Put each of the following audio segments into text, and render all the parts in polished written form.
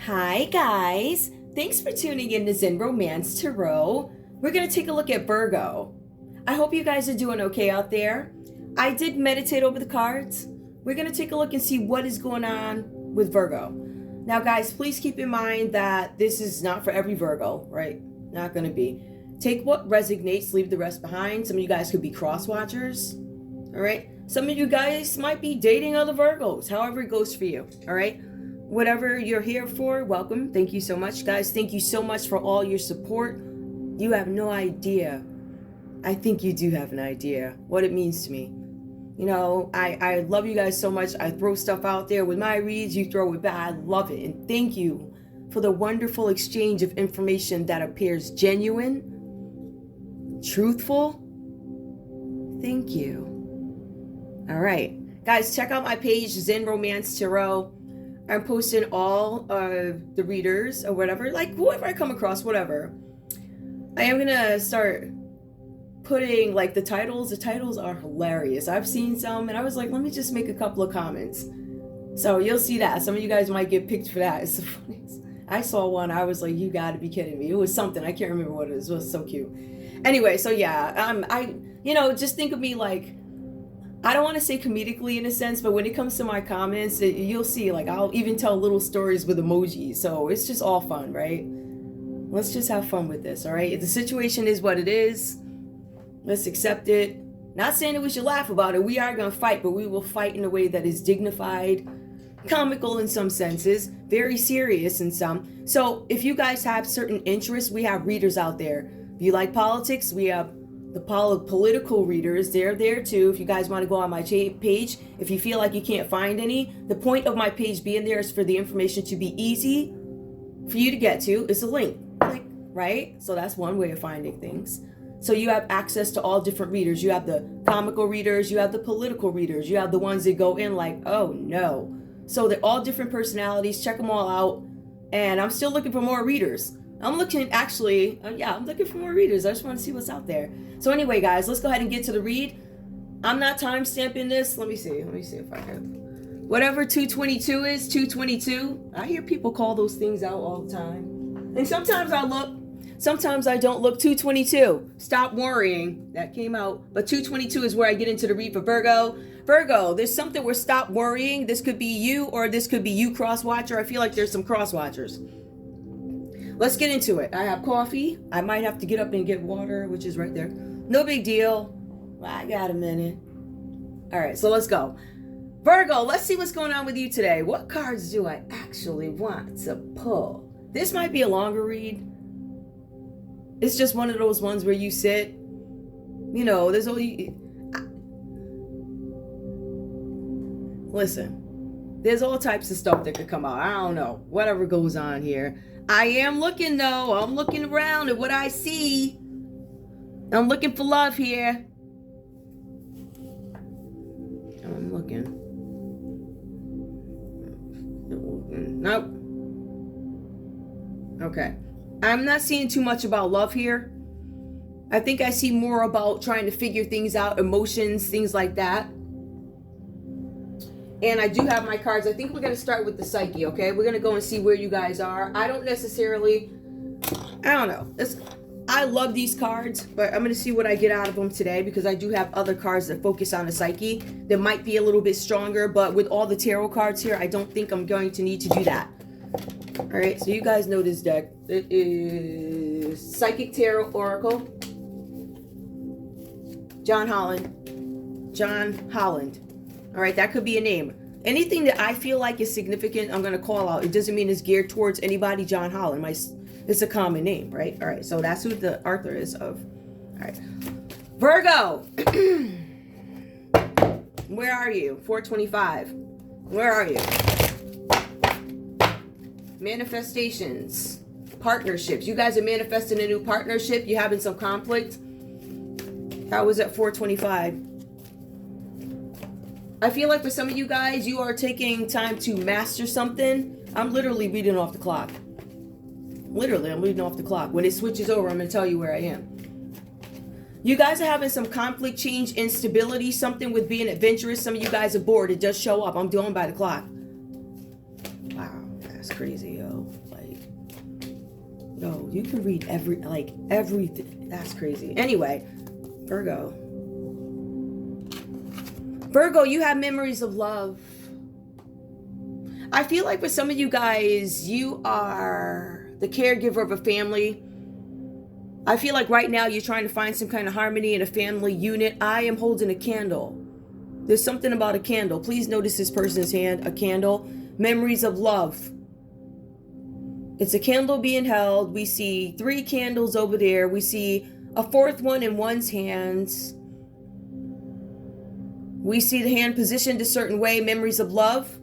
Hi guys, thanks for tuning in to Zen Romance Tarot. We're going to take a look at Virgo. I hope you guys are doing okay out there. I did meditate over the cards. We're going to take a look and see what is going on with Virgo. Now guys, please keep in mind that this is not for every Virgo, right? Not going to be. Take what resonates, leave the rest behind. Some of you guys could be cross-watchers, all right? Some of you guys might be dating other Virgos, however it goes for you, all right? Whatever you're here for, welcome. Thank you so much, guys. Thank you so much for all your support. You have no idea. I think you do have an idea what it means to me. You know, I love you guys so much. I throw stuff out there. With my reads, you throw it back. I love it. And thank you for the wonderful exchange of information that appears genuine, truthful. Thank you. All right. Guys, check out my page, Zen Romance Tarot. I'm posting all of the readers or whatever, like whoever I come across, whatever. I am going to start putting like the titles. The titles are hilarious. I've seen some and I was like, let me just make a couple of comments. So you'll see that. Some of you guys might get picked for that. It's the funniest. I saw one. I was like, you got to be kidding me. It was something. I can't remember what it was. It was so cute. Anyway, so yeah, just think of me like, I don't want to say comedically in a sense, but when it comes to my comments, you'll see, like, I'll even tell little stories with emojis. So it's just all fun, right? Let's just have fun with this, all right? If the situation is what it is, let's accept it. Not saying that we should laugh about it. We are going to fight, but we will fight in a way that is dignified, comical in some senses, very serious in some. So if you guys have certain interests, we have readers out there. If you like politics, we have the political readers. They're there too. If you guys want to go on my page, if you feel like you can't find any, the point of my page being there is for the information to be easy for you to get to. It's a link, click, right? So that's one way of finding things. So you have access to all different readers. You have the comical readers, you have the political readers, you have the ones that go in like, oh no. So they're all different personalities. Check them all out. And I'm still looking for more readers. I'm looking for more readers. I just want to see what's out there. So anyway, guys, let's go ahead and get to the read. I'm not time stamping this. Let me see if I have. Whatever 222 is, 222. I hear people call those things out all the time. And sometimes I look, sometimes I don't look. 222. Stop worrying. That came out. But 222 is where I get into the read for Virgo. Virgo, there's something where stop worrying. This could be you or this could be you cross-watcher. I feel like there's some cross-watchers. Let's get into it. I have coffee. I might have to get up and get water, which is right there. No big deal. I got a minute. All right, so let's go. Virgo, let's see what's going on with you today. What cards do I actually want to pull? This might be a longer read. It's just one of those ones where you sit, you know, there's only... Listen, there's all types of stuff that could come out. I don't know. Whatever goes on here. I am looking though. I'm looking around at what I see. I'm looking for love here. I'm looking. Nope. Okay. I'm not seeing too much about love here. I think I see more about trying to figure things out, emotions, things like that. And I do have my cards. I think we're going to start with the psyche, okay? We're going to go and see where you guys are. I don't know. I love these cards, but I'm going to see what I get out of them today because I do have other cards that focus on the psyche that might be a little bit stronger, but with all the tarot cards here, I don't think I'm going to need to do that. All right, so you guys know this deck. It is Psychic Tarot Oracle. John Holland. All right, that could be a name. Anything that I feel like is significant, I'm going to call out. It doesn't mean it's geared towards anybody. John Holland. It's a common name, right? All right, so that's who the author is of. All right. Virgo. Where are you? 425. Where are you? Manifestations. Partnerships. You guys are manifesting a new partnership. You're having some conflict. That was at 425. I feel like for some of you guys, you are taking time to master something. I'm literally reading off the clock. Literally, I'm reading off the clock. When it switches over, I'm going to tell you where I am. You guys are having some conflict, change, instability, something with being adventurous. Some of you guys are bored. It does show up. I'm doing by the clock. Wow. That's crazy, yo. Like, yo, you can read everything. That's crazy. Anyway, Virgo. Virgo, you have memories of love. I feel like for some of you guys, you are the caregiver of a family. I feel like right now you're trying to find some kind of harmony in a family unit. I am holding a candle. There's something about a candle. Please notice this person's hand, a candle. Memories of love. It's a candle being held. We see 3 candles over there. We see a 4th one in one's hands. We see the hand positioned a certain way. Memories of love.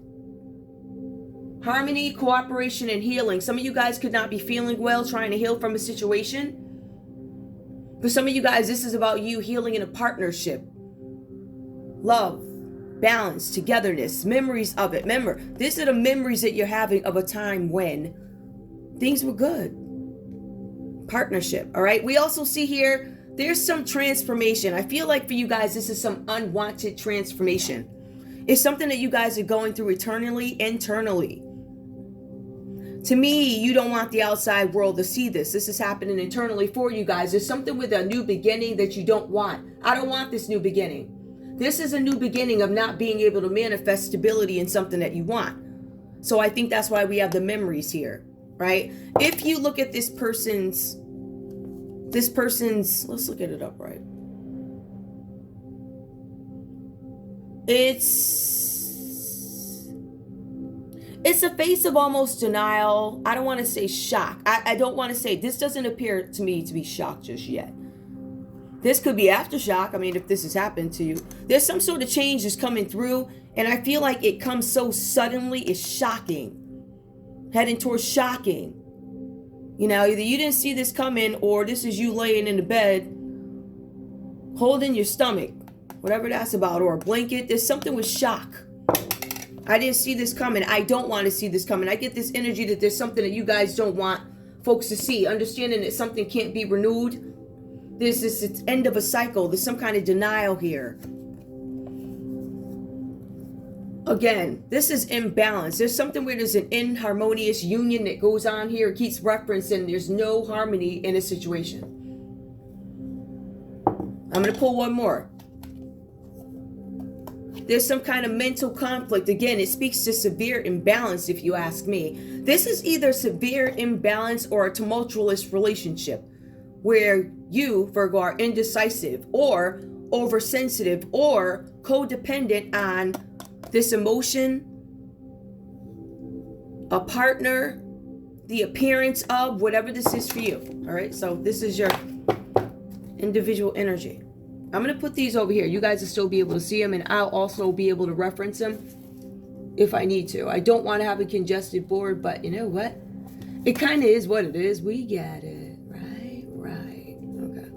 Harmony, cooperation, and healing. Some of you guys could not be feeling well, trying to heal from a situation. For some of you guys, this is about you healing in a partnership. Love, balance, togetherness, memories of it. Remember, these are the memories that you're having of a time when things were good. Partnership, all right? We also see here, there's some transformation. I feel like for you guys, this is some unwanted transformation. It's something that you guys are going through internally. To me, you don't want the outside world to see this. This is happening internally for you guys. There's something with a new beginning that you don't want. I don't want this new beginning. This is a new beginning of not being able to manifest stability in something that you want. So I think that's why we have the memories here, right? If you look at this person's, let's look at it up, right? It's a face of almost denial. I don't want to say shock. I don't want to say, this doesn't appear to me to be shock just yet. This could be aftershock. I mean, if this has happened to you, there's some sort of change that's coming through. And I feel like it comes so suddenly, it's shocking. Heading towards shocking. You know, either you didn't see this coming or this is you laying in the bed, holding your stomach, whatever that's about, or a blanket. There's something with shock. I didn't see this coming. I don't want to see this coming. I get this energy that there's something that you guys don't want folks to see. Understanding that something can't be renewed. There's this, it's end of a cycle. There's some kind of denial here. Again, this is imbalance. There's something where there's an inharmonious union that goes on here. It keeps referencing there's no harmony in a situation. I'm going to pull one more. There's some kind of mental conflict. Again, it speaks to severe imbalance, if you ask me. This is either severe imbalance or a tumultuous relationship where you, Virgo, are indecisive or oversensitive or codependent on this emotion, a partner, the appearance of, whatever this is for you. All right, so this is your individual energy. I'm going to put these over here. You guys will still be able to see them, and I'll also be able to reference them if I need to. I don't want to have a congested board, but you know what? It kind of is what it is. We get it. Right. Okay.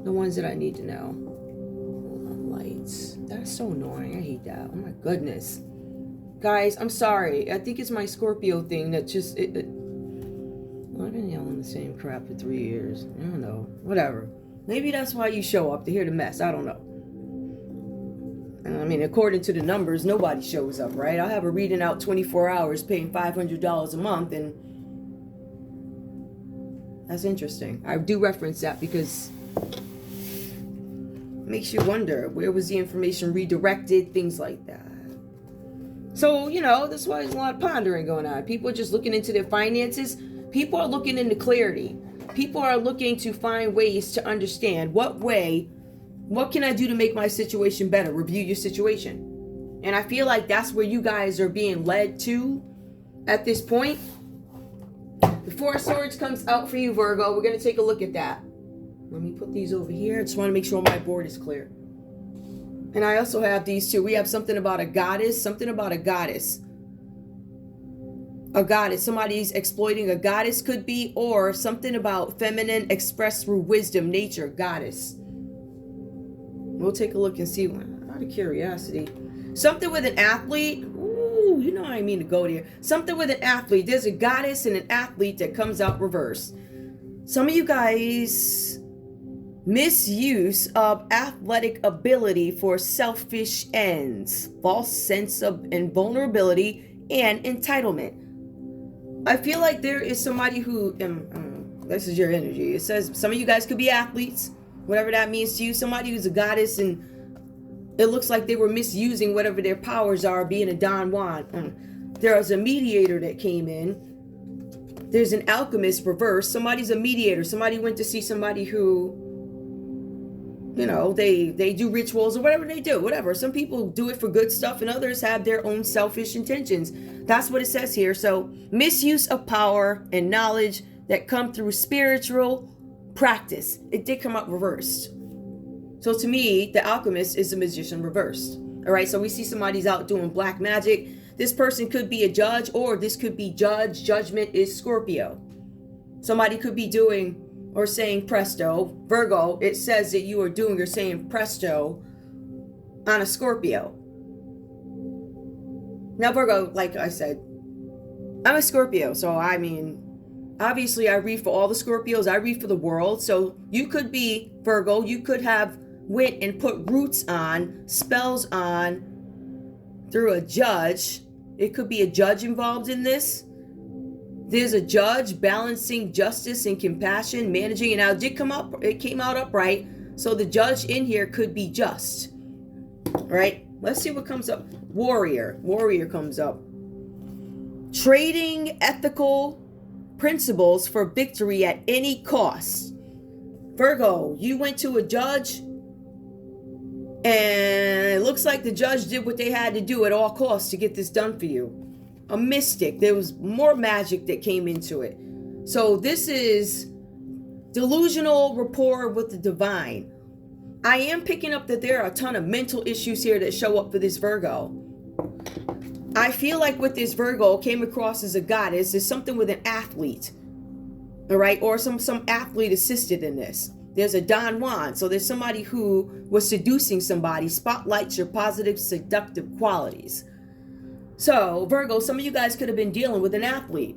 The ones that I need to know. Hold on, lights. That's so annoying. I hate that. Oh my goodness. Guys, I'm sorry. I think it's my Scorpio thing that just... Well, I've been yelling the same crap for 3 years. I don't know. Whatever. Maybe that's why you show up, to hear the mess. I don't know. I mean, according to the numbers, nobody shows up, right? I'll have a reading out 24 hours paying $500 a month, and that's interesting. I do reference that because it makes you wonder, where was the information redirected, things like that. So, you know, that's why there's a lot of pondering going on. People are just looking into their finances. People are looking into clarity. People are looking to find ways to understand what can I do to make my situation better? Review your situation. And I feel like that's where you guys are being led to at this point. The Four of Swords comes out for you, Virgo. We're going to take a look at that. Let me put these over here. I just want to make sure my board is clear. And I also have these two. We have something about a goddess. A goddess, somebody's exploiting a goddess could be, or something about feminine expressed through wisdom, nature, goddess. We'll take a look and see one out of curiosity. Something with an athlete. Ooh, you know I mean to go there. Something with an athlete. There's a goddess and an athlete that comes out reverse. Some of you guys misuse of athletic ability for selfish ends, false sense of invulnerability and entitlement. I feel like there is somebody who, this is your energy. It says some of you guys could be athletes, whatever that means to you. Somebody who's a goddess, and it looks like they were misusing whatever their powers are, being a Don Juan. There was a mediator that came in. There's an alchemist reverse. Somebody's a mediator. Somebody went to see somebody who, you know, they do rituals or whatever they do, whatever. Some people do it for good stuff and others have their own selfish intentions. That's what it says here. So misuse of power and knowledge that come through spiritual practice. It did come up reversed. So to me, the alchemist is a magician reversed. All right, so we see somebody's out doing black magic. This person could be a judge, or this could be judge. Judgment is Scorpio. Somebody could be doing or saying presto. Virgo, it says that you are doing or saying presto on a Scorpio. Now Virgo, like I said, I'm a Scorpio, so I mean, obviously I read for all the Scorpios. I read for the world. So you could be Virgo. You could have went and put roots on, spells on through a judge. It could be a judge involved in this. There's a judge balancing justice and compassion, managing, and now it came out upright. So the judge in here could be just. All right, let's see what comes up. Warrior comes up. Trading ethical principles for victory at any cost. Virgo, you went to a judge, and it looks like the judge did what they had to do at all costs to get this done for you. A mystic. There was more magic that came into it. So this is delusional rapport with the divine. I am picking up that there are a ton of mental issues here that show up for this Virgo. I feel like with this Virgo came across as a goddess is something with an athlete. All right, or some athlete assisted in this. There's a Don Juan, so there's somebody who was seducing somebody, spotlights your positive seductive qualities. So Virgo, some of you guys could have been dealing with an athlete.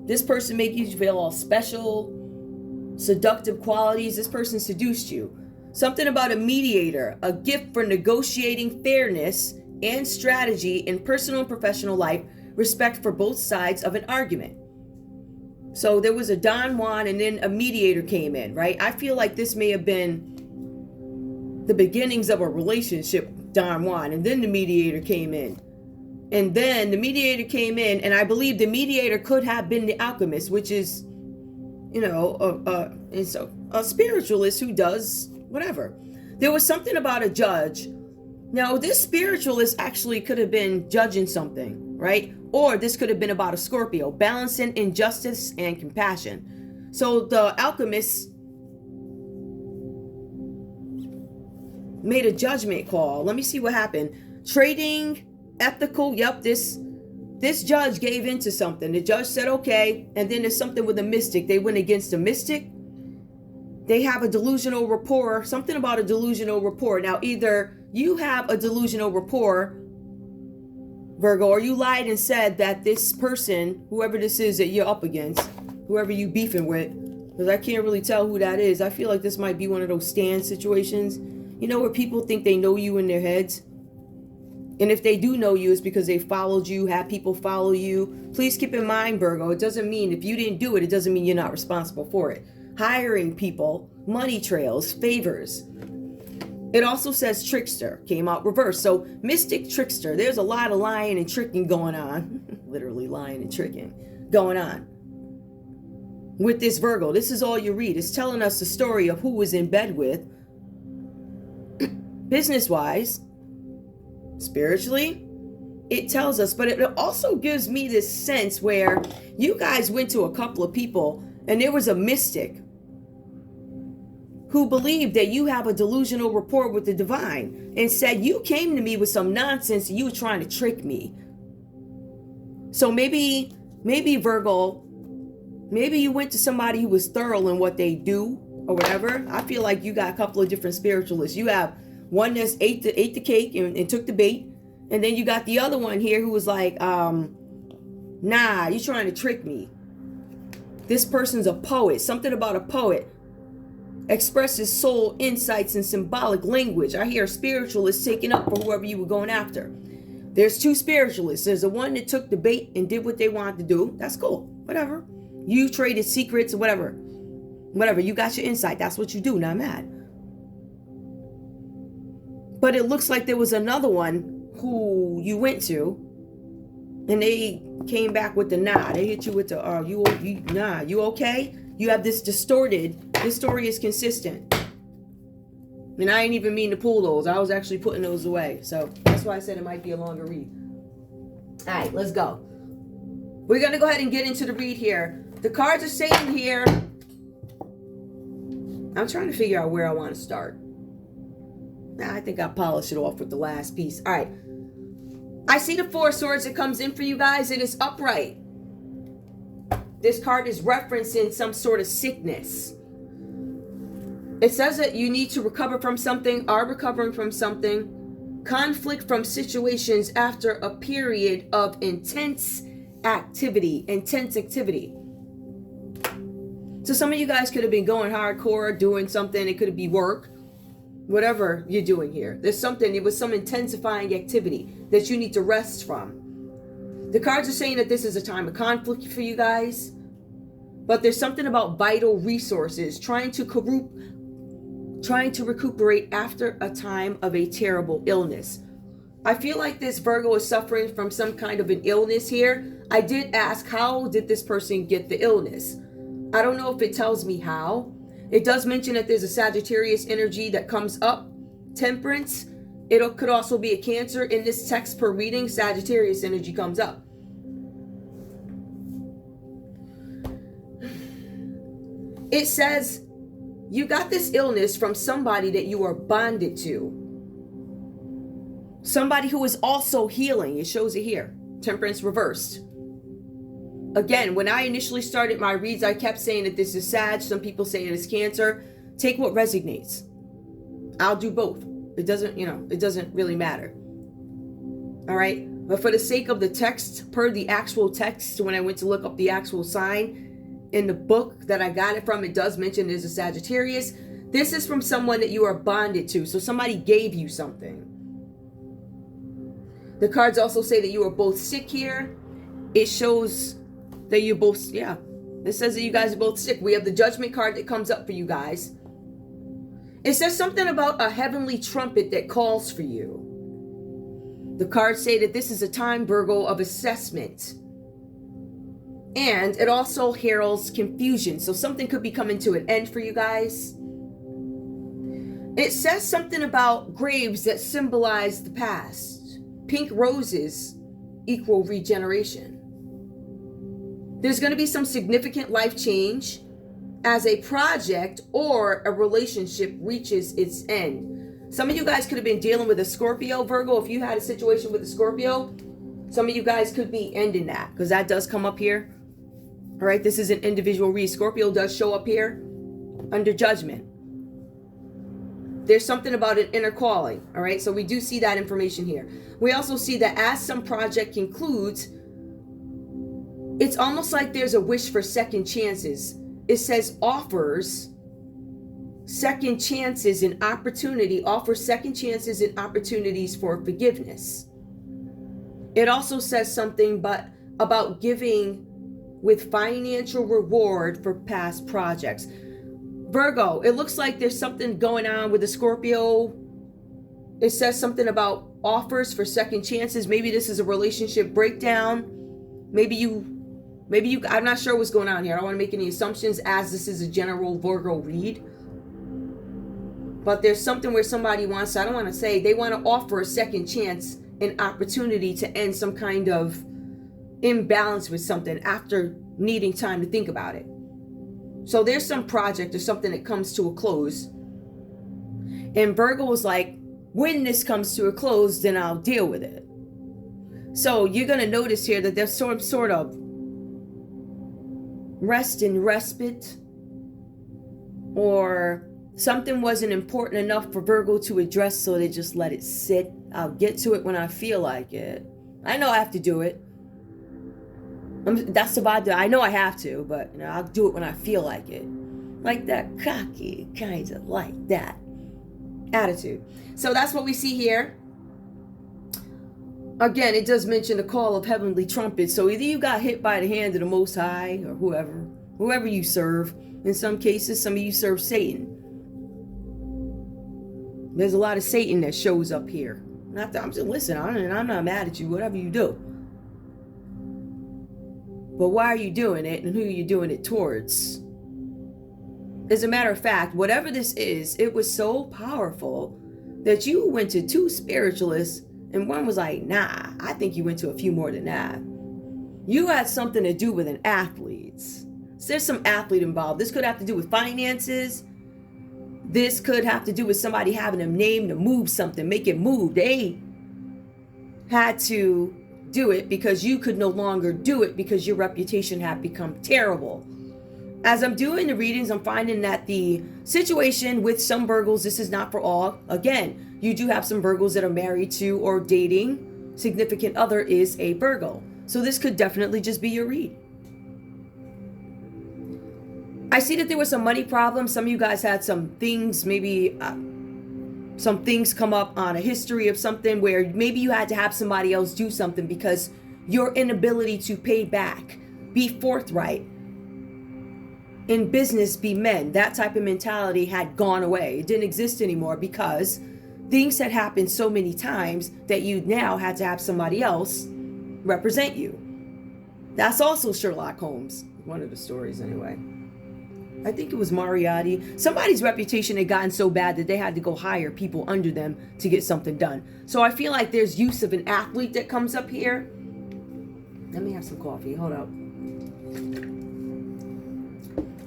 This person made you feel all special, seductive qualities. This person seduced you. Something about a mediator, a gift for negotiating fairness and strategy in personal and professional life, respect for both sides of an argument. So there was a Don Juan and then a mediator came in, right? I feel like this may have been the beginnings of a relationship, Don Juan, and then the mediator came in. And then the mediator came in, and I believe the mediator could have been the alchemist, which is, you know, it's a spiritualist who does whatever. There was something about a judge. Now, this spiritualist actually could have been judging something, right? Or this could have been about a Scorpio, balancing injustice and compassion. So the alchemist made a judgment call. Let me see what happened. Trading ethical. Yep, this judge gave into something. The judge said, okay. And then there's something with a mystic. They went against a mystic. They have a delusional rapport. Something about a delusional rapport. Now, either you have a delusional rapport, Virgo, or you lied and said that this person, whoever this is that you're up against, whoever you beefing with, because I can't really tell who that is. I feel like this might be one of those stand situations, you know, where people think they know you in their heads. And if they do know you, it's because they followed you, have people follow you. Please keep in mind, Virgo, it doesn't mean if you didn't do it, it doesn't mean you're not responsible for it. Hiring people, money trails, favors. It also says trickster, came out reverse. So mystic trickster, there's a lot of lying and tricking going on. Literally lying and tricking going on. With this Virgo, this is all you read. It's telling us the story of who was in bed with. Business-wise, spiritually, it tells us, but it also gives me this sense where you guys went to a couple of people and there was a mystic who believed that you have a delusional rapport with the divine and said, you came to me with some nonsense and you were trying to trick me. So maybe Virgo, maybe you went to somebody who was thorough in what they do or whatever. I feel like you got a couple of different spiritualists. You have one that's ate the cake and took the bait. And then you got the other one here who was like, nah, you're trying to trick me. This person's a poet. Something about a poet expresses soul insights and symbolic language. I hear spiritualists taking up for whoever you were going after. There's two spiritualists. There's the one that took the bait and did what they wanted to do. That's cool. Whatever. You traded secrets or whatever. Whatever. You got your insight. That's what you do. Not mad. But it looks like there was another one who you went to, and they came back with the nah. They hit you with the you okay? You have this distorted. This story is consistent. And I ain't even mean to pull those. I was actually putting those away. So that's why I said it might be a longer read. All right, let's go. We're going to go ahead and get into the read here. The cards are saying here, I'm trying to figure out where I want to start. I think I'll polish it off with the last piece. All right. I see the Four of Swords that comes in for you guys. It is upright. This card is referencing some sort of sickness. It says that you need to recover from something, are recovering from something, conflict from situations after a period of intense activity. So some of you guys could have been going hardcore, doing something. It could be work, whatever you're doing here. There's something, it was some intensifying activity that you need to rest from. The cards are saying that this is a time of conflict for you guys, but there's something about vital resources, trying to recuperate after a time of a terrible illness. I feel like this Virgo is suffering from some kind of an illness here. I did ask, how did this person get the illness? I don't know if it tells me how. It does mention that there's a Sagittarius energy that comes up. Temperance. It could also be a Cancer. In this text per reading, Sagittarius energy comes up. It says you got this illness from somebody that you are bonded to. Somebody who is also healing. It shows it here. Temperance reversed. Again, when I initially started my reads, I kept saying that this is Sag. Some people say it is Cancer. Take what resonates. I'll do both. It doesn't, it doesn't really matter. All right. But for the sake of the text, per the actual text, when I went to look up the actual sign in the book that I got it from, it does mention there's a Sagittarius. This is from someone that you are bonded to. So somebody gave you something. The cards also say that you are both sick here. It shows that you both, it says that you guys are both sick. We have the Judgment card that comes up for you guys. It says something about a heavenly trumpet that calls for you. The cards say that this is a time, Virgo, of assessment. And it also heralds confusion. So something could be coming to an end for you guys. It says something about graves that symbolize the past. Pink roses equal regeneration. There's going to be some significant life change as a project or a relationship reaches its end. Some of you guys could have been dealing with a Scorpio, Virgo. If you had a situation with a Scorpio, some of you guys could be ending that, because that does come up here. All right, this is an individual read. Scorpio does show up here under Judgment. There's something about an inner calling. All right, so we do see that information here. We also see that as some project concludes, it's almost like there's a wish for second chances. It says offers second chances and opportunity, offers second chances and opportunities for forgiveness. It also says something about giving with financial reward for past projects. Virgo, it looks like there's something going on with the Scorpio. It says something about offers for second chances. Maybe this is a relationship breakdown. Maybe you, I'm not sure what's going on here. I don't want to make any assumptions, as this is a general Virgo read. But there's something where somebody wants, I don't want to say, they want to offer a second chance, an opportunity to end some kind of imbalance with something after needing time to think about it. So there's some project or something that comes to a close. And Virgo was like, when this comes to a close, then I'll deal with it. So you're going to notice here that there's some sort of rest and respite, or something wasn't important enough for Virgo to address, so they just let it sit. I'll get to it when I feel like it. I know I have to do it. That's the vibe that I know I have to, but I'll do it when I feel like it. Like that cocky, kind of like that attitude. So that's what we see here. Again, it does mention the call of heavenly trumpets. So either you got hit by the hand of the Most High or whoever you serve. In some cases, some of you serve Satan. There's a lot of Satan that shows up here. I'm just listen. I'm not mad at you. Whatever you do, but why are you doing it, and who are you doing it towards? As a matter of fact, whatever this is, it was so powerful that you went to 2 spiritualists, and one was like, "Nah, I think you went to a few more than that. You had something to do with an athlete. So there's some athlete involved. This could have to do with finances. This could have to do with somebody having a name to move something, make it move. They had to do it because you could no longer do it because your reputation had become terrible." As I'm doing the readings, I'm finding that the situation with some Virgos, this is not for all. Again, you do have some Virgos that are married to or dating. Significant other is a Virgo. So this could definitely just be your read. I see that there was some money problems. Some of you guys had some things, maybe some things come up on a history of something where maybe you had to have somebody else do something because your inability to pay back, be forthright, in business be men, that type of mentality had gone away. It didn't exist anymore because things had happened so many times that you now had to have somebody else represent you. That's also Sherlock Holmes, one of the stories anyway. I think it was Moriarty. Somebody's reputation had gotten so bad that they had to go hire people under them to get something done. So I feel like there's use of an athlete that comes up here. Let me have some coffee. Hold up.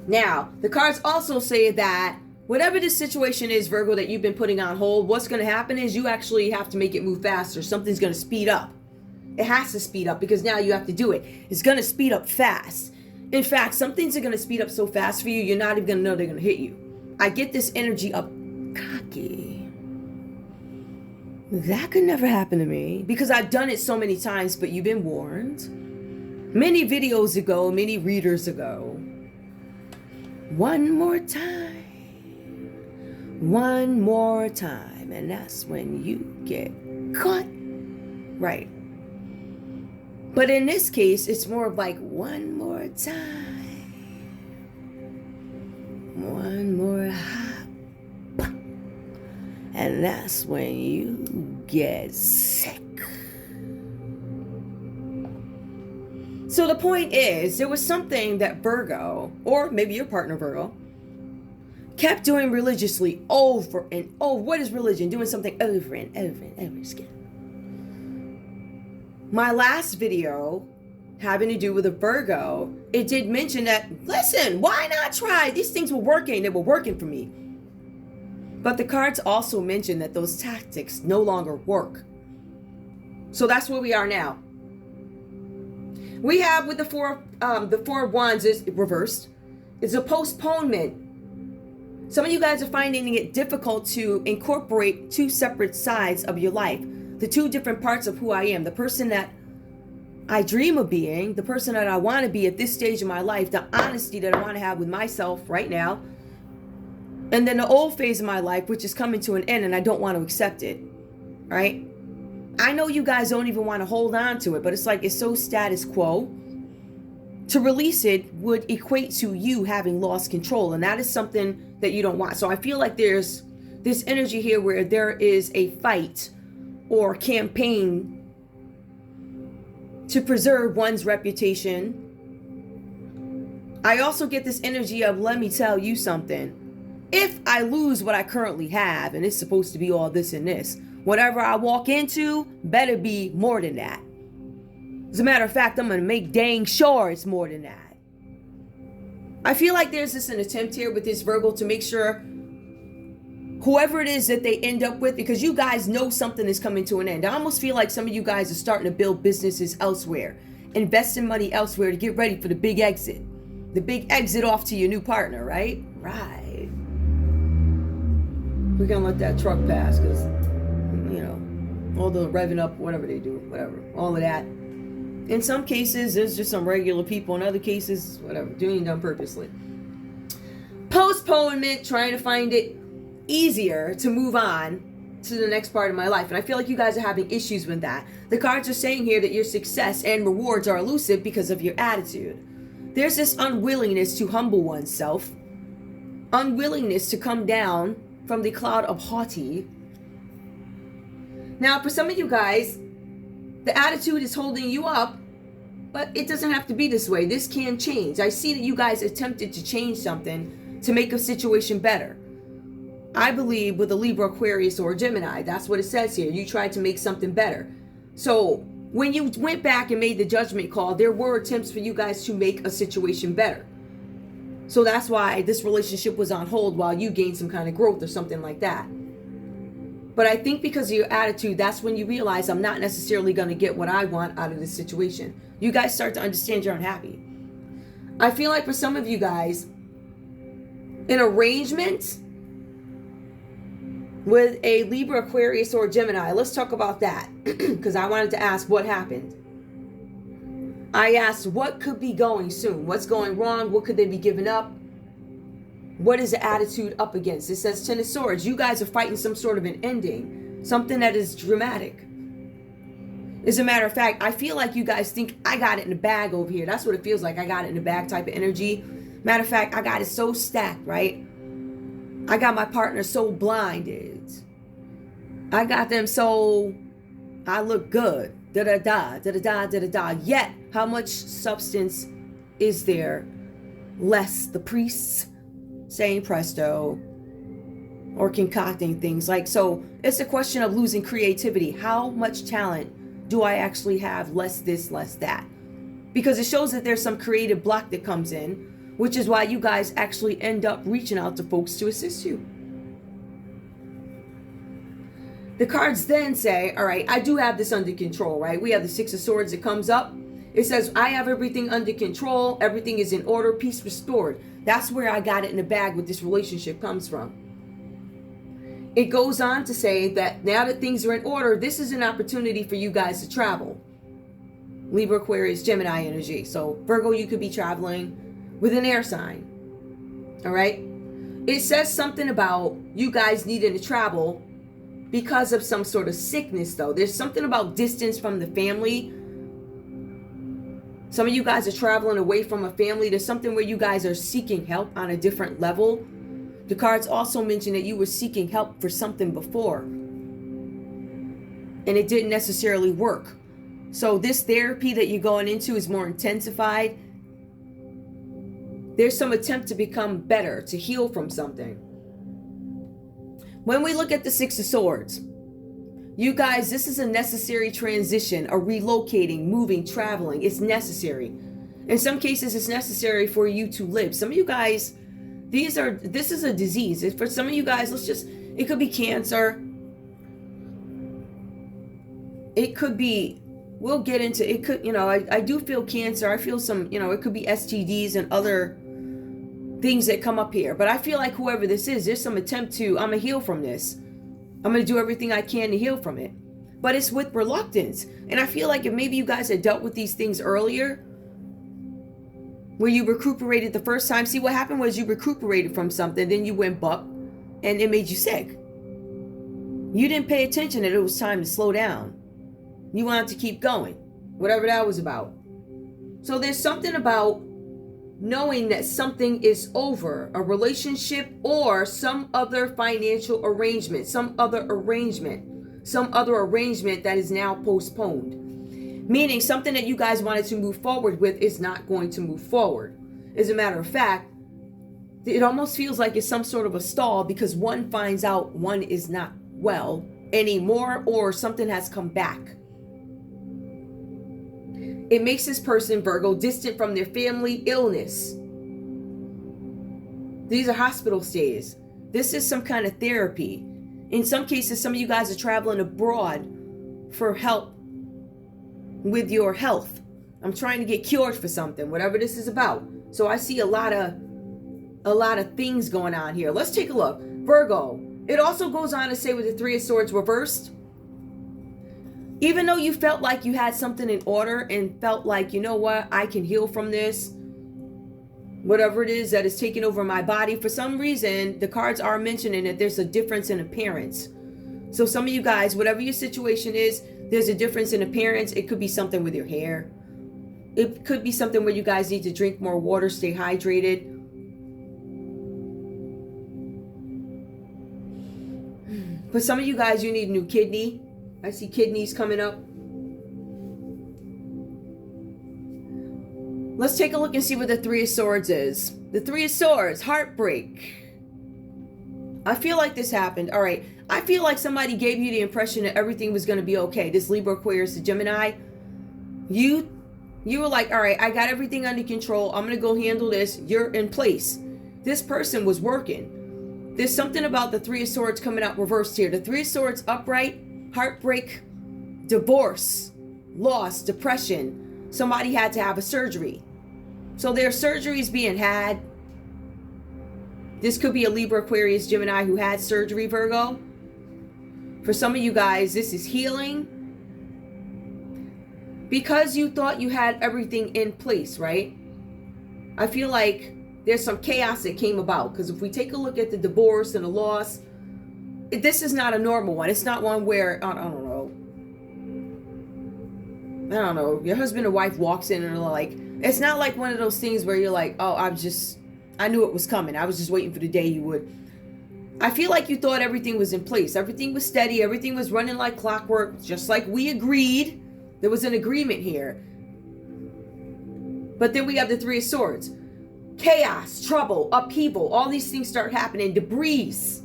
Now, the cards also say that whatever this situation is, Virgo, that you've been putting on hold, what's going to happen is you actually have to make it move faster. Something's going to speed up. It has to speed up because now you have to do it. It's going to speed up fast. In fact, some things are going to speed up so fast for you, you're not even going to know they're going to hit you. I get this energy of cocky. That could never happen to me because I've done it so many times, but you've been warned. Many videos ago, many readers ago. One more time. One more time. And that's when you get caught. Right. But in this case, it's more of like one more time. One more hop. And that's when you get sick. So the point is, there was something that Virgo, or maybe your partner Virgo, kept doing religiously over and over. What is religion? Doing something over and over and over again. My last video having to do with a Virgo, it did mention that, listen, why not try? These things were working. They were working for me. But the cards also mention that those tactics no longer work. So that's where we are now. We have with the four of Wands is reversed. It's a postponement. Some of you guys are finding it difficult to incorporate 2 separate sides of your life. The 2 different parts of who I am. The person that I dream of being, the person that I want to be at this stage of my life, the honesty that I want to have with myself right now. And then the old phase of my life, which is coming to an end and I don't want to accept it. Right? I know you guys don't even want to hold on to it, but it's like it's so status quo. To release it would equate to you having lost control, and that is something that you don't want. So I feel like there's this energy here where there is a fight or campaign to preserve one's reputation. I also get this energy of, let me tell you something. If I lose what I currently have, and it's supposed to be all this and this, whatever I walk into better be more than that. As a matter of fact, I'm going to make dang sure it's more than that. I feel like there's an attempt here with this Virgo to make sure whoever it is that they end up with, because you guys know something is coming to an end. I almost feel like some of you guys are starting to build businesses elsewhere, investing money elsewhere to get ready for the big exit. The big exit off to your new partner, right? Right. We're going to let that truck pass because, you know, all the revving up, whatever they do, whatever, all of that. In some cases, there's just some regular people. In other cases, whatever, doing it done purposely. Postponement, trying to find it easier to move on to the next part of my life. And I feel like you guys are having issues with that. The cards are saying here that your success and rewards are elusive because of your attitude. There's this unwillingness to humble oneself, unwillingness to come down from the cloud of haughty. Now, for some of you guys, the attitude is holding you up, but it doesn't have to be this way. This can change. I see that you guys attempted to change something to make a situation better. I believe with a Libra, Aquarius, or a Gemini, that's what it says here. You tried to make something better. So when you went back and made the judgment call, there were attempts for you guys to make a situation better. So that's why this relationship was on hold while you gained some kind of growth or something like that. But I think because of your attitude, that's when you realize I'm not necessarily going to get what I want out of this situation. You guys start to understand you're unhappy. I feel like for some of you guys, an arrangement with a Libra, Aquarius, or Gemini. Let's talk about that because I wanted to ask what happened. I asked what could be going soon. What's going wrong? What could they be giving up? What is the attitude up against? It says Ten of Swords. You guys are fighting some sort of an ending. Something that is dramatic. As a matter of fact, I feel like you guys think I got it in the bag over here. That's what it feels like. I got it in the bag type of energy. Matter of fact, I got it so stacked, right? I got my partner so blinded. I got them so I look good. Da-da-da, da-da-da, da-da-da. Yet, how much substance is there? Less the priests saying presto or concocting things. Like, so it's a question of losing creativity. How much talent do I actually have? Less this, less that. Because it shows that there's some creative block that comes in, which is why you guys actually end up reaching out to folks to assist you. The cards then say, all right, I do have this under control, right? We have the Six of Swords that comes up. It says, I have everything under control. Everything is in order, peace restored. That's where I got it in the bag with this relationship comes from. It goes on to say that now that things are in order, this is an opportunity for you guys to travel. Libra, Aquarius, Gemini energy. So Virgo, you could be traveling with an air sign. All right. It says something about you guys needing to travel because of some sort of sickness, though. There's something about distance from the family. Some of you guys are traveling away from a family. There's something where you guys are seeking help on a different level. The cards also mention that you were seeking help for something before, and it didn't necessarily work. So this therapy that you're going into is more intensified. There's some attempt to become better, to heal from something. When we look at the Six of Swords, you guys, this is a necessary transition, a relocating, moving, traveling. It's necessary. In some cases, it's necessary for you to live. Some of you guys, this is a disease. For some of you guys, it could be cancer. It could be, we'll get into, it could, I do feel cancer. I feel some, it could be STDs and other things that come up here. But I feel like whoever this is, there's some attempt to, I'm going to heal from this. I'm going to do everything I can to heal from it. But it's with reluctance. And I feel like if maybe you guys had dealt with these things earlier, where you recuperated the first time. See, what happened was you recuperated from something, then you went buck, and it made you sick. You didn't pay attention that it was time to slow down. You wanted to keep going, whatever that was about. So there's something about knowing that something is over, a relationship or some other financial arrangement, some other arrangement that is now postponed. Meaning something that you guys wanted to move forward with is not going to move forward. As a matter of fact, it almost feels like it's some sort of a stall because one finds out one is not well anymore or something has come back. It makes this person, Virgo, distant from their family, illness. These are hospital stays. This is some kind of therapy. In some cases, some of you guys are traveling abroad for help with your health. I'm trying to get cured for something, whatever this is about. So I see a lot of things going on here. Let's take a look. Virgo. It also goes on to say with the Three of Swords reversed, even though you felt like you had something in order and felt like, you know what, I can heal from this, whatever it is that is taking over my body, for some reason, the cards are mentioning that there's a difference in appearance. So some of you guys, whatever your situation is, there's a difference in appearance. It could be something with your hair. It could be something where you guys need to drink more water, stay hydrated. For some of you guys, you need a new kidney. I see kidneys coming up. Let's take a look and see what the Three of Swords is. The Three of Swords, heartbreak. I feel like this happened. All right. I feel like somebody gave you the impression that everything was going to be okay. This Libra, Aquarius, the Gemini. You were like, all right, I got everything under control. I'm going to go handle this. You're in place. This person was working. There's something about the Three of Swords coming out reversed here. The Three of Swords upright, heartbreak, divorce, loss, depression. Somebody had to have a surgery. So there are surgeries being had. This could be a Libra, Aquarius, Gemini who had surgery, Virgo. For some of you guys, this is healing. Because you thought you had everything in place, right? I feel like there's some chaos that came about. Because if we take a look at the divorce and the loss, this is not a normal one. It's not one where, I don't know, your husband or wife walks in and are like, it's not like one of those things where you're like, oh, I knew it was coming. I was just waiting for the day you would. I feel like you thought everything was in place. Everything was steady. Everything was running like clockwork, just like we agreed. There was an agreement here. But then we have the Three of Swords. Chaos, trouble, upheaval. All these things start happening. Debris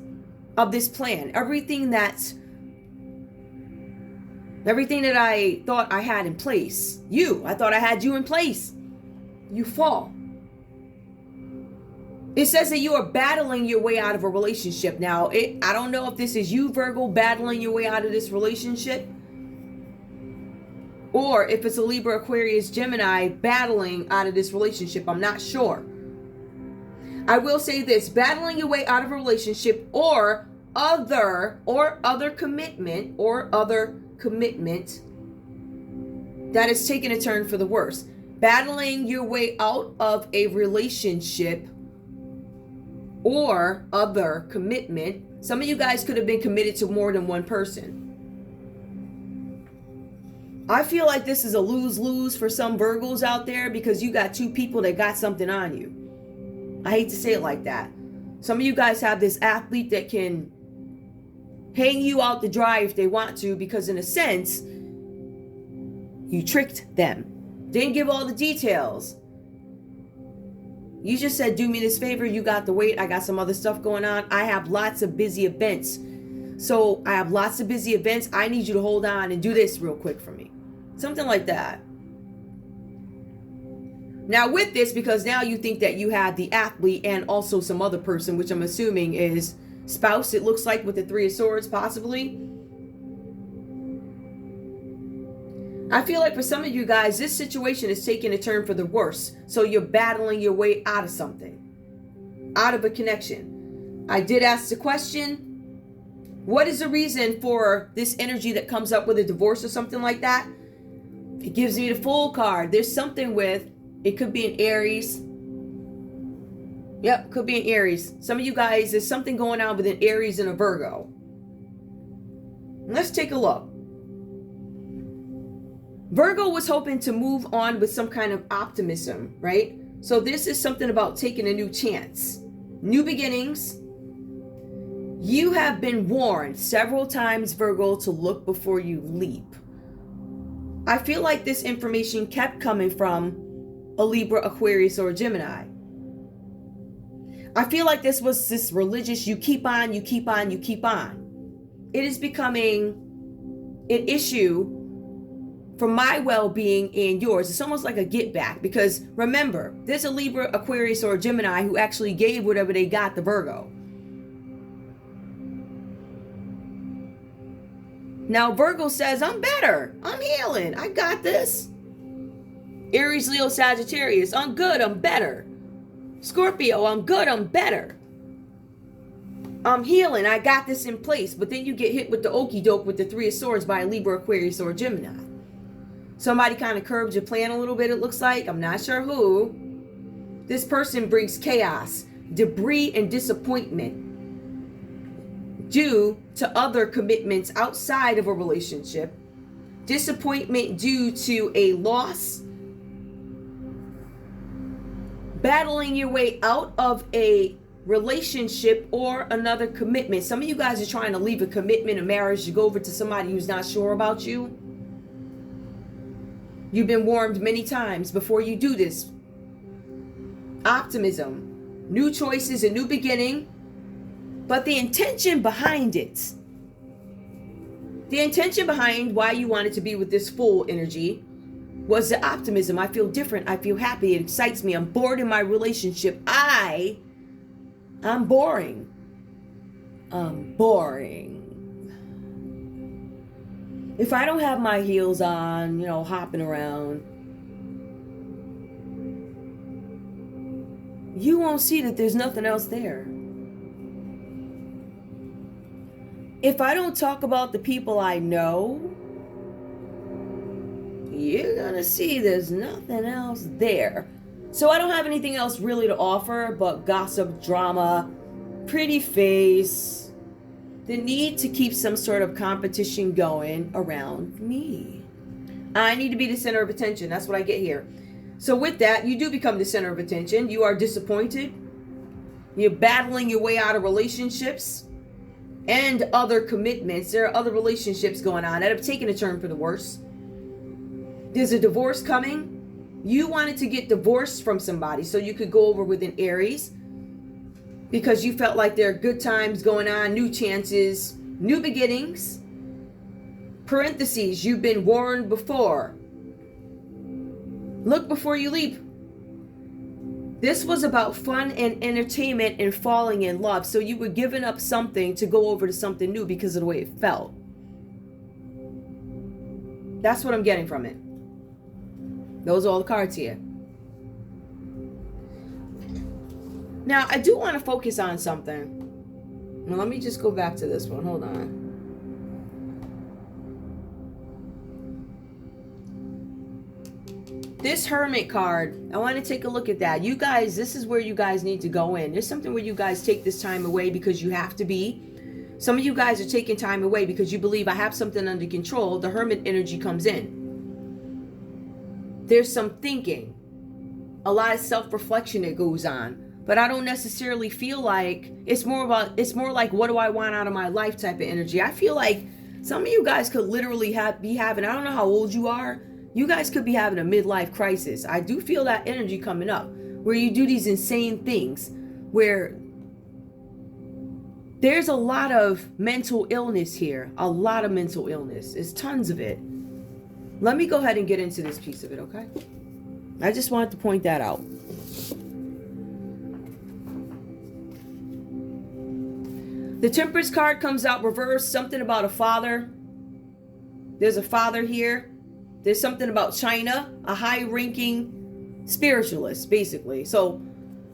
of this plan. Everything that I thought I had in place. I thought I had you in place. You fall. It says that you are battling your way out of a relationship. Now, I don't know if this is you, Virgo, battling your way out of this relationship. Or if it's a Libra, Aquarius, Gemini battling out of this relationship. I'm not sure. I will say this. Battling your way out of a relationship or other commitment that is taking a turn for the worse. Battling your way out of a relationship or other commitment. Some of you guys could have been committed to more than one person. I feel like this is a lose-lose for some Virgos out there because you got two people that got something on you. I hate to say it like that. Some of you guys have this athlete that can hang you out to dry if they want to because in a sense, you tricked them. Didn't give all the details. You just said, do me this favor. You got the weight. I got some other stuff going on. I have lots of busy events. So I have lots of busy events. I need you to hold on and do this real quick for me. Something like that. Now with this, because now you think that you have the athlete and also some other person, which I'm assuming is spouse, it looks like, with the Three of Swords, possibly. I feel like for some of you guys, this situation is taking a turn for the worse. So you're battling your way out of something, out of a connection. I did ask the question, what is the reason for this energy that comes up with a divorce or something like that? It gives me the Fool card. There's something with, it could be an Aries. Yep, could be an Aries. Some of you guys, there's something going on with an Aries and a Virgo. Let's take a look. Virgo was hoping to move on with some kind of optimism, right? So this is something about taking a new chance. New beginnings. You have been warned several times, Virgo, to look before you leap. I feel like this information kept coming from a Libra, Aquarius, or a Gemini. I feel like this was this religious, you keep on, you keep on, you keep on. It is becoming an issue for my well-being and yours. It's almost like a get back because remember, there's a Libra, Aquarius, or a Gemini who actually gave whatever they got to Virgo. Now Virgo says, I'm better. I'm healing. I got this. Aries, Leo, Sagittarius, I'm good. I'm better. Scorpio, I'm good. I'm better. I'm healing. I got this in place. But then you get hit with the okie doke with the Three of Swords by a Libra, Aquarius, or a Gemini. Somebody kind of curbed your plan a little bit, it looks like. I'm not sure who. This person brings chaos, debris, and disappointment. due to other commitments outside of a relationship, disappointment due to a loss, battling your way out of a relationship or another commitment. Some of you guys are trying to leave a commitment, a marriage, to go over to somebody who's not sure about you. You've been warned many times before you do this. Optimism, new choices, a new beginning, but the intention behind it, the intention behind why you wanted to be with this Fool energy was the optimism. I feel different. I feel happy. It excites me. I'm bored in my relationship. I'm boring. I'm boring. If I don't have my heels on, hopping around, you won't see that there's nothing else there. If I don't talk about the people I know, you're gonna see there's nothing else there. So I don't have anything else really to offer but gossip, drama, pretty face, the need to keep some sort of competition going around me. I need to be the center of attention. That's what I get here. So with that, you do become the center of attention. You are disappointed. You're battling your way out of relationships and other commitments. There are other relationships going on that have taken a turn for the worse. There's a divorce coming. You wanted to get divorced from somebody so you could go over with an Aries because you felt like there are good times going on, new chances, new beginnings. Parentheses, you've been warned before. Look before you leap. This was about fun and entertainment and falling in love. So you were giving up something to go over to something new because of the way it felt. That's what I'm getting from it. Those are all the cards here. Now, I do want to focus on something. Now, let me just go back to this one. Hold on. This Hermit card, I want to take a look at that. You guys, this is where you guys need to go in. There's something where you guys take this time away because you have to be. Some of you guys are taking time away because you believe I have something under control. The Hermit energy comes in. There's some thinking, a lot of self-reflection that goes on, but I don't necessarily feel like it's more like what do I want out of my life type of energy. I feel like some of you guys could literally be having, I don't know how old you are, you guys could be having a midlife crisis. I do feel that energy coming up where you do these insane things where there's a lot of mental illness here, a lot of mental illness. There's tons of it. Let me go ahead and get into this piece of it, okay? I just wanted to point that out. The Temperance card comes out reversed, something about a father. There's a father here. There's something about China, a high-ranking spiritualist, basically. So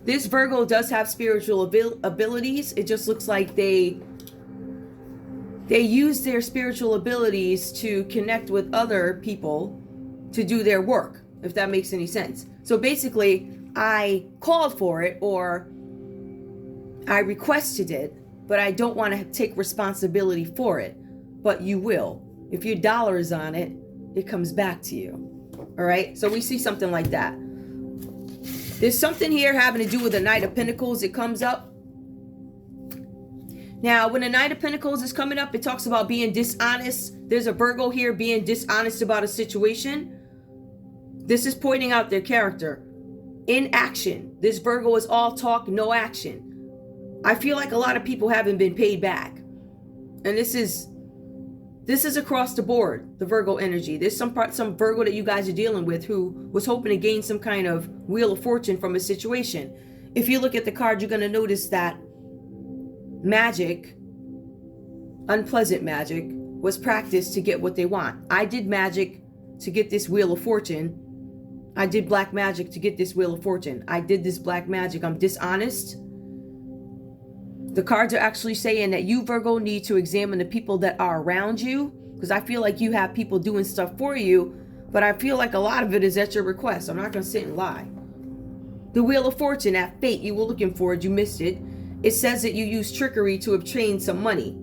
this Virgo does have spiritual abilities. It just looks like they use their spiritual abilities to connect with other people to do their work, if that makes any sense. So basically, I called for it or I requested it, but I don't want to take responsibility for it. But you will. If your dollar is on it, it comes back to you. All right? So we see something like that. There's something here having to do with the Knight of Pentacles. It comes up. Now, when the Knight of Pentacles is coming up, it talks about being dishonest. There's a Virgo here being dishonest about a situation. This is pointing out their character. Inaction. This Virgo is all talk, no action. I feel like a lot of people haven't been paid back. And this is across the board, the Virgo energy. There's some Virgo that you guys are dealing with who was hoping to gain some kind of Wheel of Fortune from a situation. If you look at the card, you're going to notice that magic, unpleasant magic, was practiced to get what they want. I did magic to get this Wheel of Fortune. I did black magic to get this Wheel of Fortune. I did this black magic. I'm dishonest. The cards are actually saying that you, Virgo, need to examine the people that are around you, because I feel like you have people doing stuff for you, but I feel like a lot of it is at your request. I'm not going to sit and lie. The Wheel of Fortune, that fate, you were looking for it, you missed it. It says that you used trickery to obtain some money.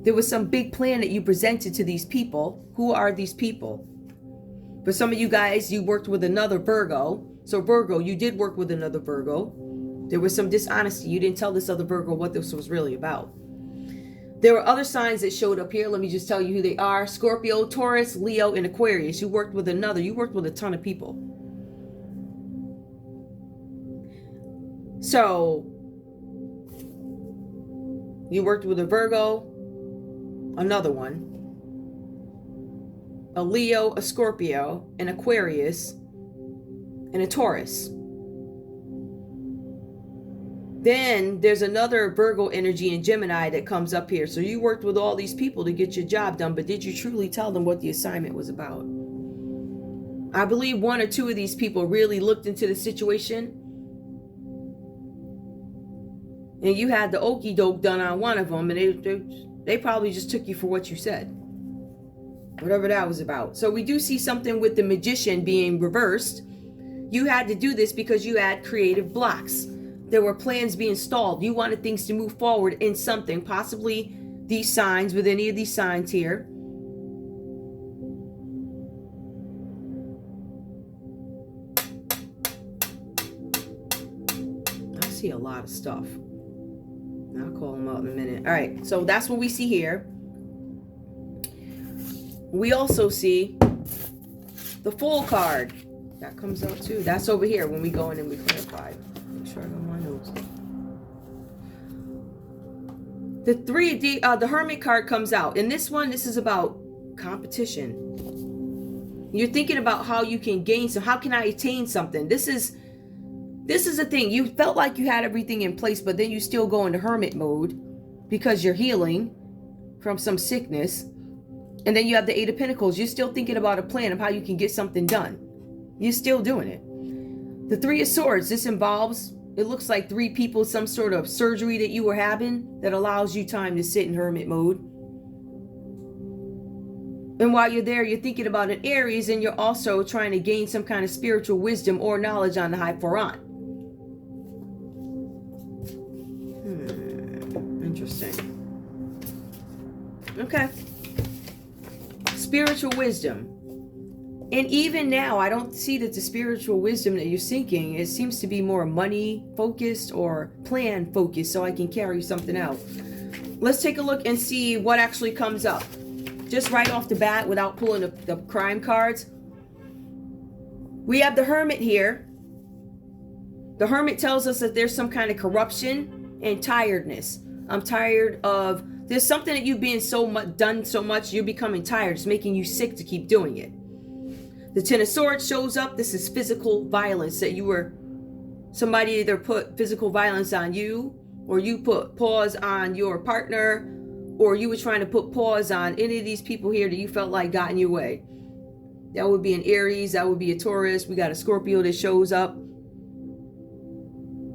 There was some big plan that you presented to these people. Who are these people? For some of you guys, you worked with another Virgo. So Virgo, you did work with another Virgo. There was some dishonesty. You didn't tell this other Virgo what this was really about. There were other signs that showed up here. Let me just tell you who they are. Scorpio, Taurus, Leo, and Aquarius. You worked with another. You worked with a ton of people. So, you worked with a Virgo, another one, a Leo, a Scorpio, an Aquarius, and a Taurus. Then there's another Virgo energy in Gemini that comes up here. So you worked with all these people to get your job done, but did you truly tell them what the assignment was about? I believe one or two of these people really looked into the situation, and you had the okie doke done on one of them, and they probably just took you for what you said, whatever that was about. So we do see something with the Magician being reversed. You had to do this because you had creative blocks. There were plans being stalled. You wanted things to move forward in something, possibly these signs, with any of these signs here. I see a lot of stuff. I'll call them out in a minute. All right, so that's what we see here. We also see the Fool card. That comes out too. That's over here when we go in and we clarify. Make sure I got my notes. The Hermit card comes out. In this one, this is about competition. You're thinking about how you can gain some. How can I attain something? This is the thing. You felt like you had everything in place, but then you still go into hermit mode because you're healing from some sickness. And then you have the Eight of Pentacles. You're still thinking about a plan of how you can get something done. You're still doing it. The Three of Swords. This involves, it looks like three people, some sort of surgery that you were having that allows you time to sit in hermit mode. And while you're there, you're thinking about an Aries, and you're also trying to gain some kind of spiritual wisdom or knowledge on the High Foran. Interesting. Okay. Spiritual wisdom. And even now, I don't see that the spiritual wisdom that you're seeking, it seems to be more money focused or plan focused, so I can carry something out. Let's take a look and see what actually comes up. Just right off the bat, without pulling the crime cards. We have the Hermit here. The Hermit tells us that there's some kind of corruption and tiredness. I'm tired of, there's something that you've been done so much, you're becoming tired. It's making you sick to keep doing it. The Ten of Swords shows up. This is physical violence, that somebody either put physical violence on you, or you put pause on your partner, or you were trying to put pause on any of these people here that you felt like got in your way. That would be an Aries. That would be a Taurus. We got a Scorpio that shows up.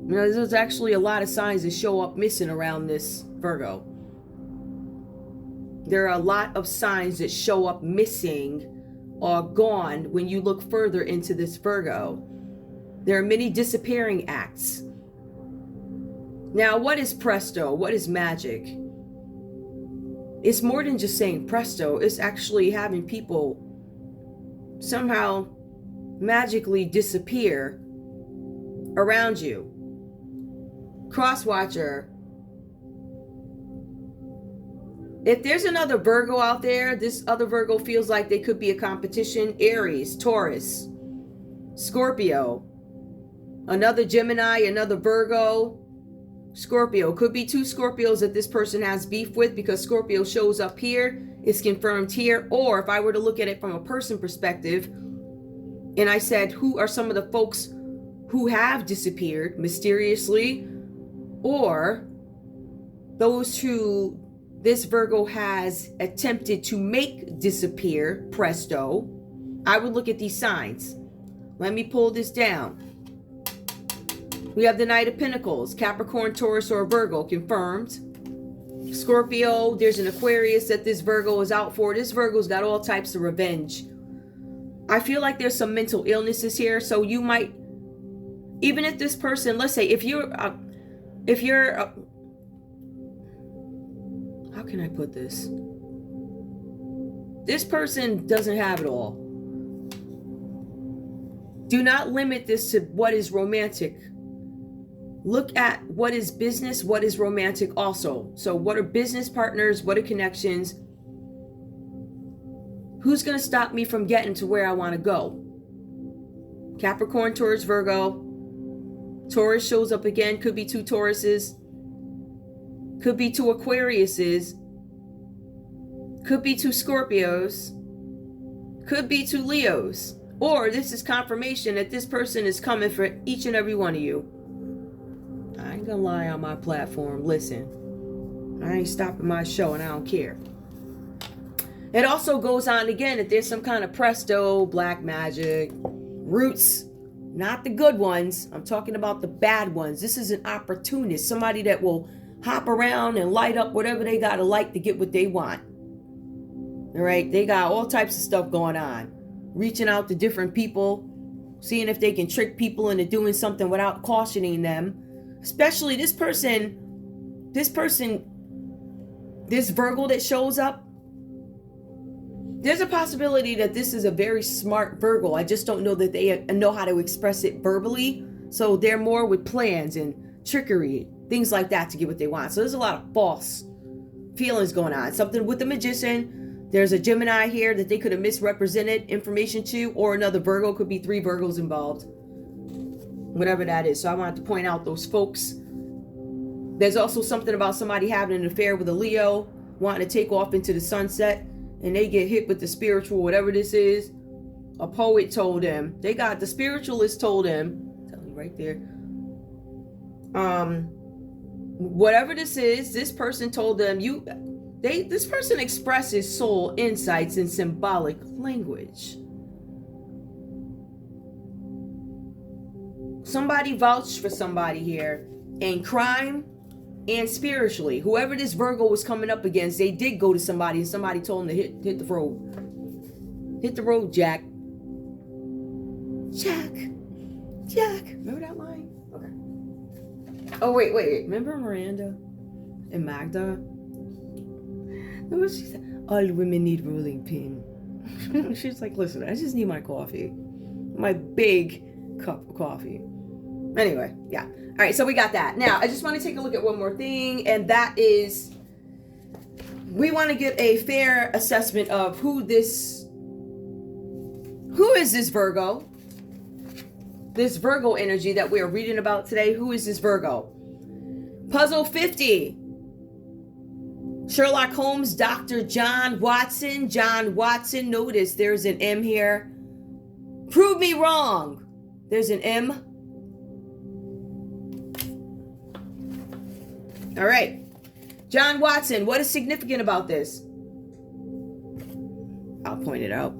You know, there's actually a lot of signs that show up missing around this Virgo. There are a lot of signs that show up missing or gone when you look further into this Virgo. There are many disappearing acts. Now, what is presto? What is magic? It's more than just saying presto. It's actually having people somehow magically disappear around you. Crosswatcher. If there's another Virgo out there, this other Virgo feels like they could be a competition. Aries, Taurus, Scorpio, another Gemini, another Virgo, Scorpio. Could be two Scorpios that this person has beef with, because Scorpio shows up here, it's confirmed here. Or if I were to look at it from a person perspective, and I said, who are some of the folks who have disappeared mysteriously, or those who this Virgo has attempted to make disappear, presto, I would look at these signs. Let me pull this down. We have the Knight of Pentacles, Capricorn, Taurus, or Virgo, confirmed. Scorpio, there's an Aquarius that this Virgo is out for. This Virgo's got all types of revenge. I feel like there's some mental illnesses here, so you might, even if this person, let's say, if you're how can I put this? This person doesn't have it all. Do not limit this to what is romantic. Look at what is business, what is romantic also. So what are business partners? What are connections? Who's going to stop me from getting to where I want to go? Capricorn, Taurus, Virgo. Taurus shows up again. Could be 2 Tauruses. Could be 2 Aquariuses. Could be 2 Scorpios. Could be 2 Leos. Or this is confirmation that this person is coming for each and every one of you. I ain't gonna lie on my platform. Listen, I ain't stopping my show and I don't care. It also goes on again that there's some kind of presto, black magic, roots, not the good ones. I'm talking about the bad ones. This is an opportunist, somebody that will hop around and light up whatever they gotta light to get what they want. All right, they got all types of stuff going on. Reaching out to different people, seeing if they can trick people into doing something without cautioning them. Especially this Virgo that shows up. There's a possibility that this is a very smart Virgo. I just don't know that they know how to express it verbally. So they're more with plans and trickery, things like that to get what they want. So there's a lot of false feelings going on. Something with the Magician. There's a Gemini here that they could have misrepresented information to, or another Virgo. Could be 3 Virgos involved. Whatever that is. So I wanted to point out those folks. There's also something about somebody having an affair with a Leo, wanting to take off into the sunset, and they get hit with the spiritual, whatever this is. A poet told them. The spiritualist told them, tell me right there. Whatever this is, this person told them, this person expresses soul insights in symbolic language. Somebody vouched for somebody here in crime and spiritually. Whoever this Virgo was coming up against, they did go to somebody and somebody told them to hit the road. Hit the road, Jack. Jack. Remember that line? Okay. Oh, wait. Remember Miranda and Magda? What she said? All women need rolling pin. She's like, listen, I just need my coffee. My big cup of coffee. Anyway, yeah. All right, so we got that. Now, I just want to take a look at one more thing, and that is we want to get a fair assessment of who is this Virgo? This Virgo energy that we are reading about today. Who is this Virgo? Puzzle 50. Sherlock Holmes, Dr. John Watson. John Watson. Notice there's an M here. Prove me wrong. There's an M. All right. John Watson, what is significant about this? I'll point it out.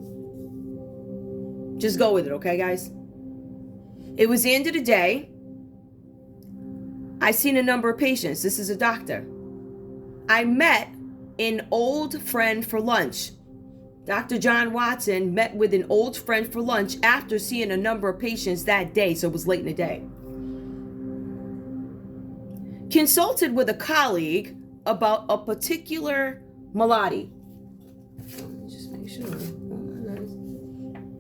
Just go with it, okay, guys? It was the end of the day. I seen a number of patients. This is a doctor. I met an old friend for lunch. Dr. John Watson met with an old friend for lunch after seeing a number of patients that day, so it was late in the day. Consulted with a colleague about a particular malady. Just make sure.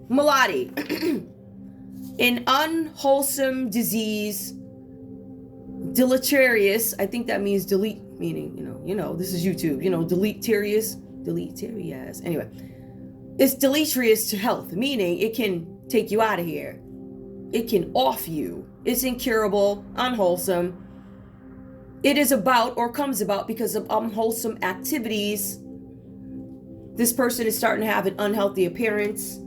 Malady. An unwholesome disease. Deleterious. I think that means delete, meaning, you know, this is YouTube. Deleterious. Anyway. It's deleterious to health, meaning it can take you out of here. It can off you. It's incurable, unwholesome. It is about or comes about because of unwholesome activities. This person is starting to have an unhealthy appearance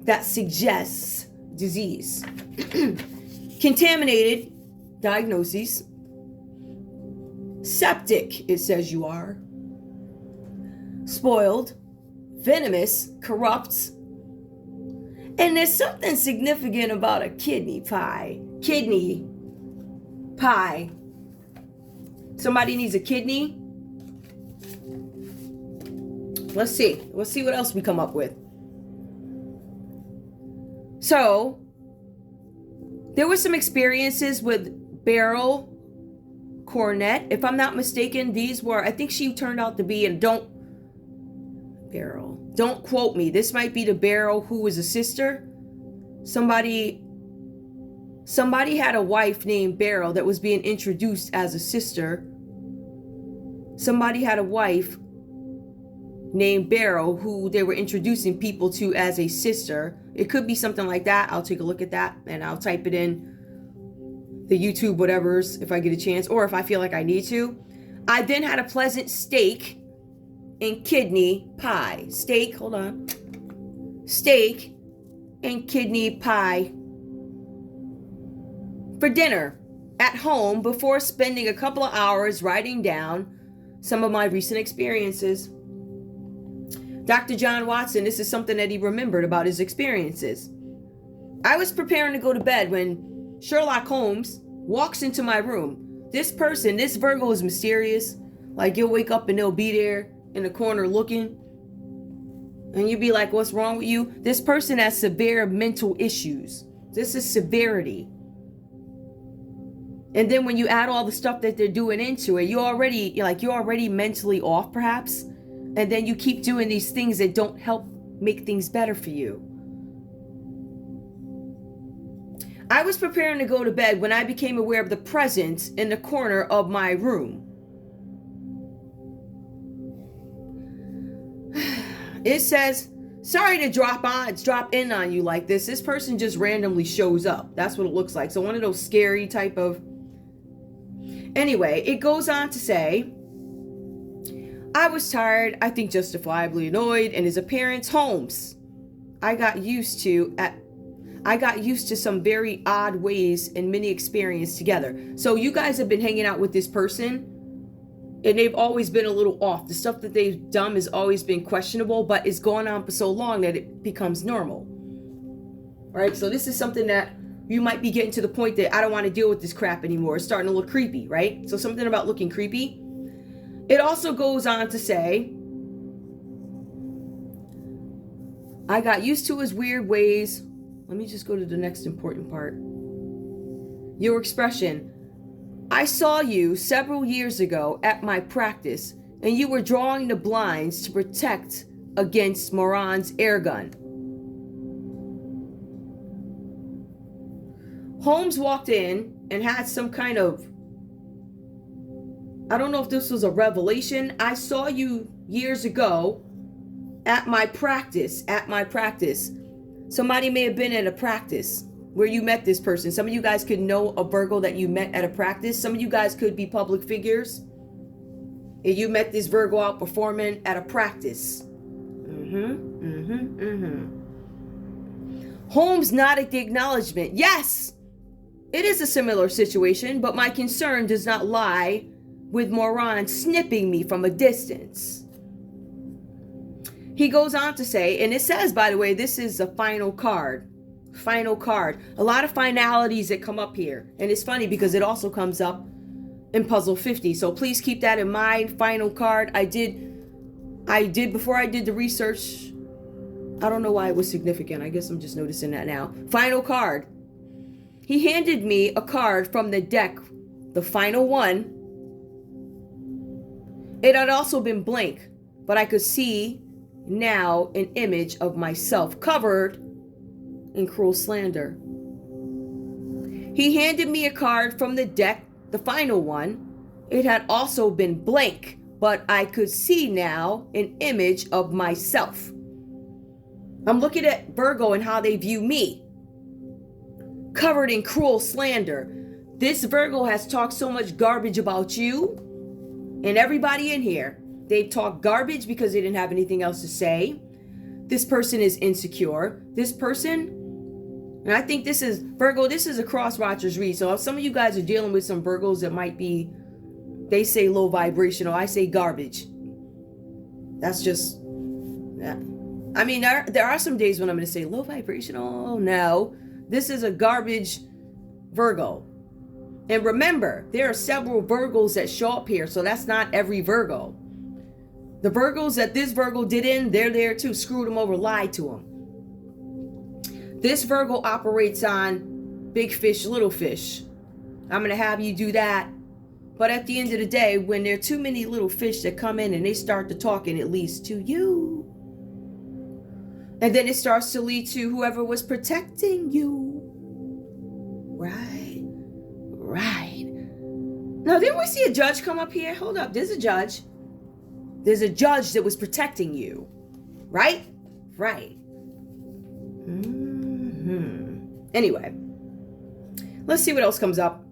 that suggests disease. Contaminated diagnoses. Septic, it says you are. Spoiled. Venomous, corrupt. And there's something significant about a kidney pie. Kidney pie. Somebody needs a kidney. Let's see. Let's see what else we come up with. So, there were some experiences with barrel cornet. If I'm not mistaken, these were, I think she turned out to be, and don't quote me. This might be the Beryl who was a sister. Somebody had a wife named Beryl that was being introduced as a sister. Somebody had a wife named Beryl who they were introducing people to as a sister. It could be something like that. I'll take a look at that and I'll type it in the YouTube whatevers if I get a chance, or if I feel like I need to. I then had a pleasant steak and kidney pie. Steak and kidney pie for dinner at home before spending a couple of hours writing down some of my recent experiences. Dr. John Watson, this is something that he remembered about his experiences. I was preparing to go to bed when Sherlock Holmes walks into my room. This person, this Virgo, is mysterious. Like, you'll wake up and they'll be there in the corner looking. And you'll be like, what's wrong with you? This person has severe mental issues. This is severity. And then when you add all the stuff that they're doing into it, you're already mentally off perhaps. And then you keep doing these things that don't help make things better for you. I was preparing to go to bed when I became aware of the presence in the corner of my room. It says, sorry to drop in on you like this. This person just randomly shows up. That's what it looks like. So one of those scary type of... Anyway, it goes on to say, I was tired, I think justifiably annoyed, and his appearance, Holmes. I got used to some very odd ways and many experiences together. So you guys have been hanging out with this person, and they've always been a little off. The stuff that they've done has always been questionable, but it's gone on for so long that it becomes normal. Right? So this is something that you might be getting to the point that I don't want to deal with this crap anymore. It's starting to look creepy, right? So something about looking creepy. It also goes on to say, I got used to his weird ways. Let me just go to the next important part. Your expression. I saw you several years ago at my practice, and you were drawing the blinds to protect against Moran's air gun. Holmes walked in and had some kind of, I don't know if this was a revelation. I saw you years ago at my practice. Somebody may have been at a practice where you met this person. Some of you guys could know a Virgo that you met at a practice. Some of you guys could be public figures. And you met this Virgo out performing at a practice. Holmes nodded the acknowledgement. Yes, it is a similar situation, but my concern does not lie with Moran snipping me from a distance. He goes on to say, and it says, by the way, this is a final card. Final card. A lot of finalities that come up here. And it's funny because it also comes up in Puzzle 50. So please keep that in mind. Final card. I did before I did the research. I don't know why it was significant. I guess I'm just noticing that now. Final card. He handed me a card from the deck. The final one. It had also been blank, but I could see now an image of myself covered in cruel slander. He handed me a card from the deck, the final one. It had also been blank, but I could see now an image of myself. I'm looking at Virgo and how they view me. Covered in cruel slander. This Virgo has talked so much garbage about you and everybody in here. They talk garbage because they didn't have anything else to say. This person is insecure. This person, and I think this is, Virgo, this is a cross-watchers read. So if some of you guys are dealing with some Virgos that might be, they say low vibrational, I say garbage. That's just, yeah. I mean, there are some days when I'm going to say low vibrational. No, this is a garbage Virgo. And remember, there are several Virgos that show up here, so that's not every Virgo. The Virgos that this Virgo did in, they're there too. Screwed them over, lied to them. This Virgo operates on big fish, little fish. I'm going to have you do that. But at the end of the day, when there are too many little fish that come in and they start to talk, and it leads to you. And then it starts to lead to whoever was protecting you. Right. Right. Now, didn't we see a judge come up here? Hold up. There's a judge. There's a judge that was protecting you. Right? Right. Anyway. Let's see what else comes up.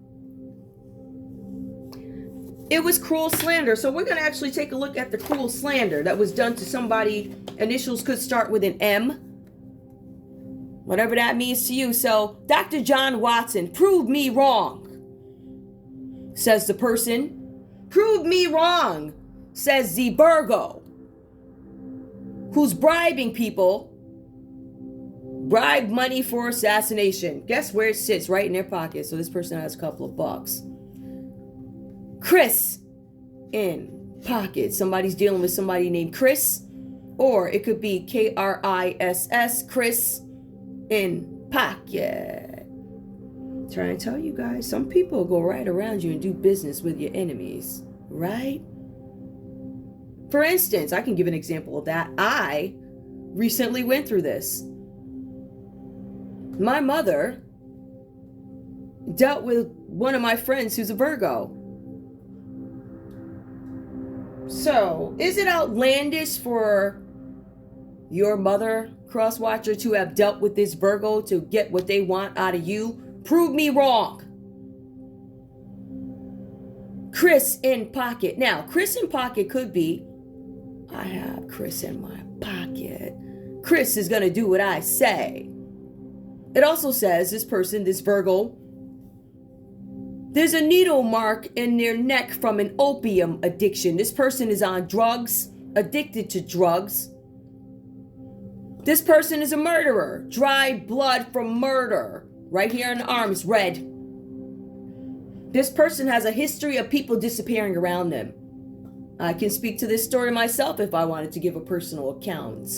It was cruel slander. So we're going to actually take a look at the cruel slander that was done to somebody. Initials could start with an M. Whatever that means to you. So, Dr. John Watson, prove me wrong, says the person. Prove me wrong, says the Virgo, who's bribing people. Bribe money for assassination. Guess where it sits? Right in their pocket. So this person has a couple of bucks. Chris in pocket. Somebody's dealing with somebody named Chris. Or it could be Kriss, Chris in pocket. Trying to tell you guys, some people go right around you and do business with your enemies. Right? For instance, I can give an example of that. I recently went through this. My mother dealt with one of my friends who's a Virgo. So, is it outlandish for your mother, cross-watcher, to have dealt with this Virgo to get what they want out of you? Prove me wrong. Chris in pocket. Now, Chris in pocket could be, I have Chris in my pocket. Chris is going to do what I say. It also says this person, this Virgo, there's a needle mark in their neck from an opium addiction. This person is on drugs, addicted to drugs. This person is a murderer. Dried blood from murder. Right here on the arm is red. This person has a history of people disappearing around them. I can speak to this story myself if I wanted to give a personal account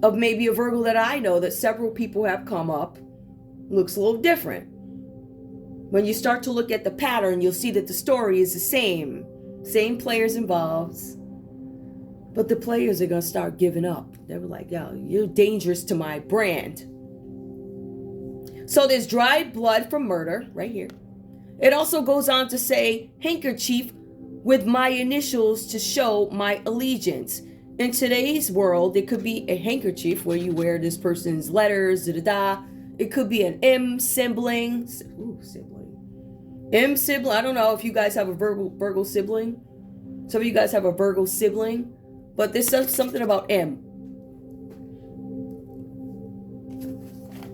of maybe a Virgo that I know that several people have come up. Looks a little different. When you start to look at the pattern, you'll see that the story is the same. Same players involved. But the players are going to start giving up. They were like, yo, you're dangerous to my brand. So there's dried blood from murder right here. It also goes on to say handkerchief with my initials to show my allegiance. In today's world, it could be a handkerchief where you wear this person's letters, da-da-da. It could be an M sibling. Ooh, sibling. M sibling. I don't know if you guys have a Virgo sibling. Some of you guys have a Virgo sibling. But this says something about M.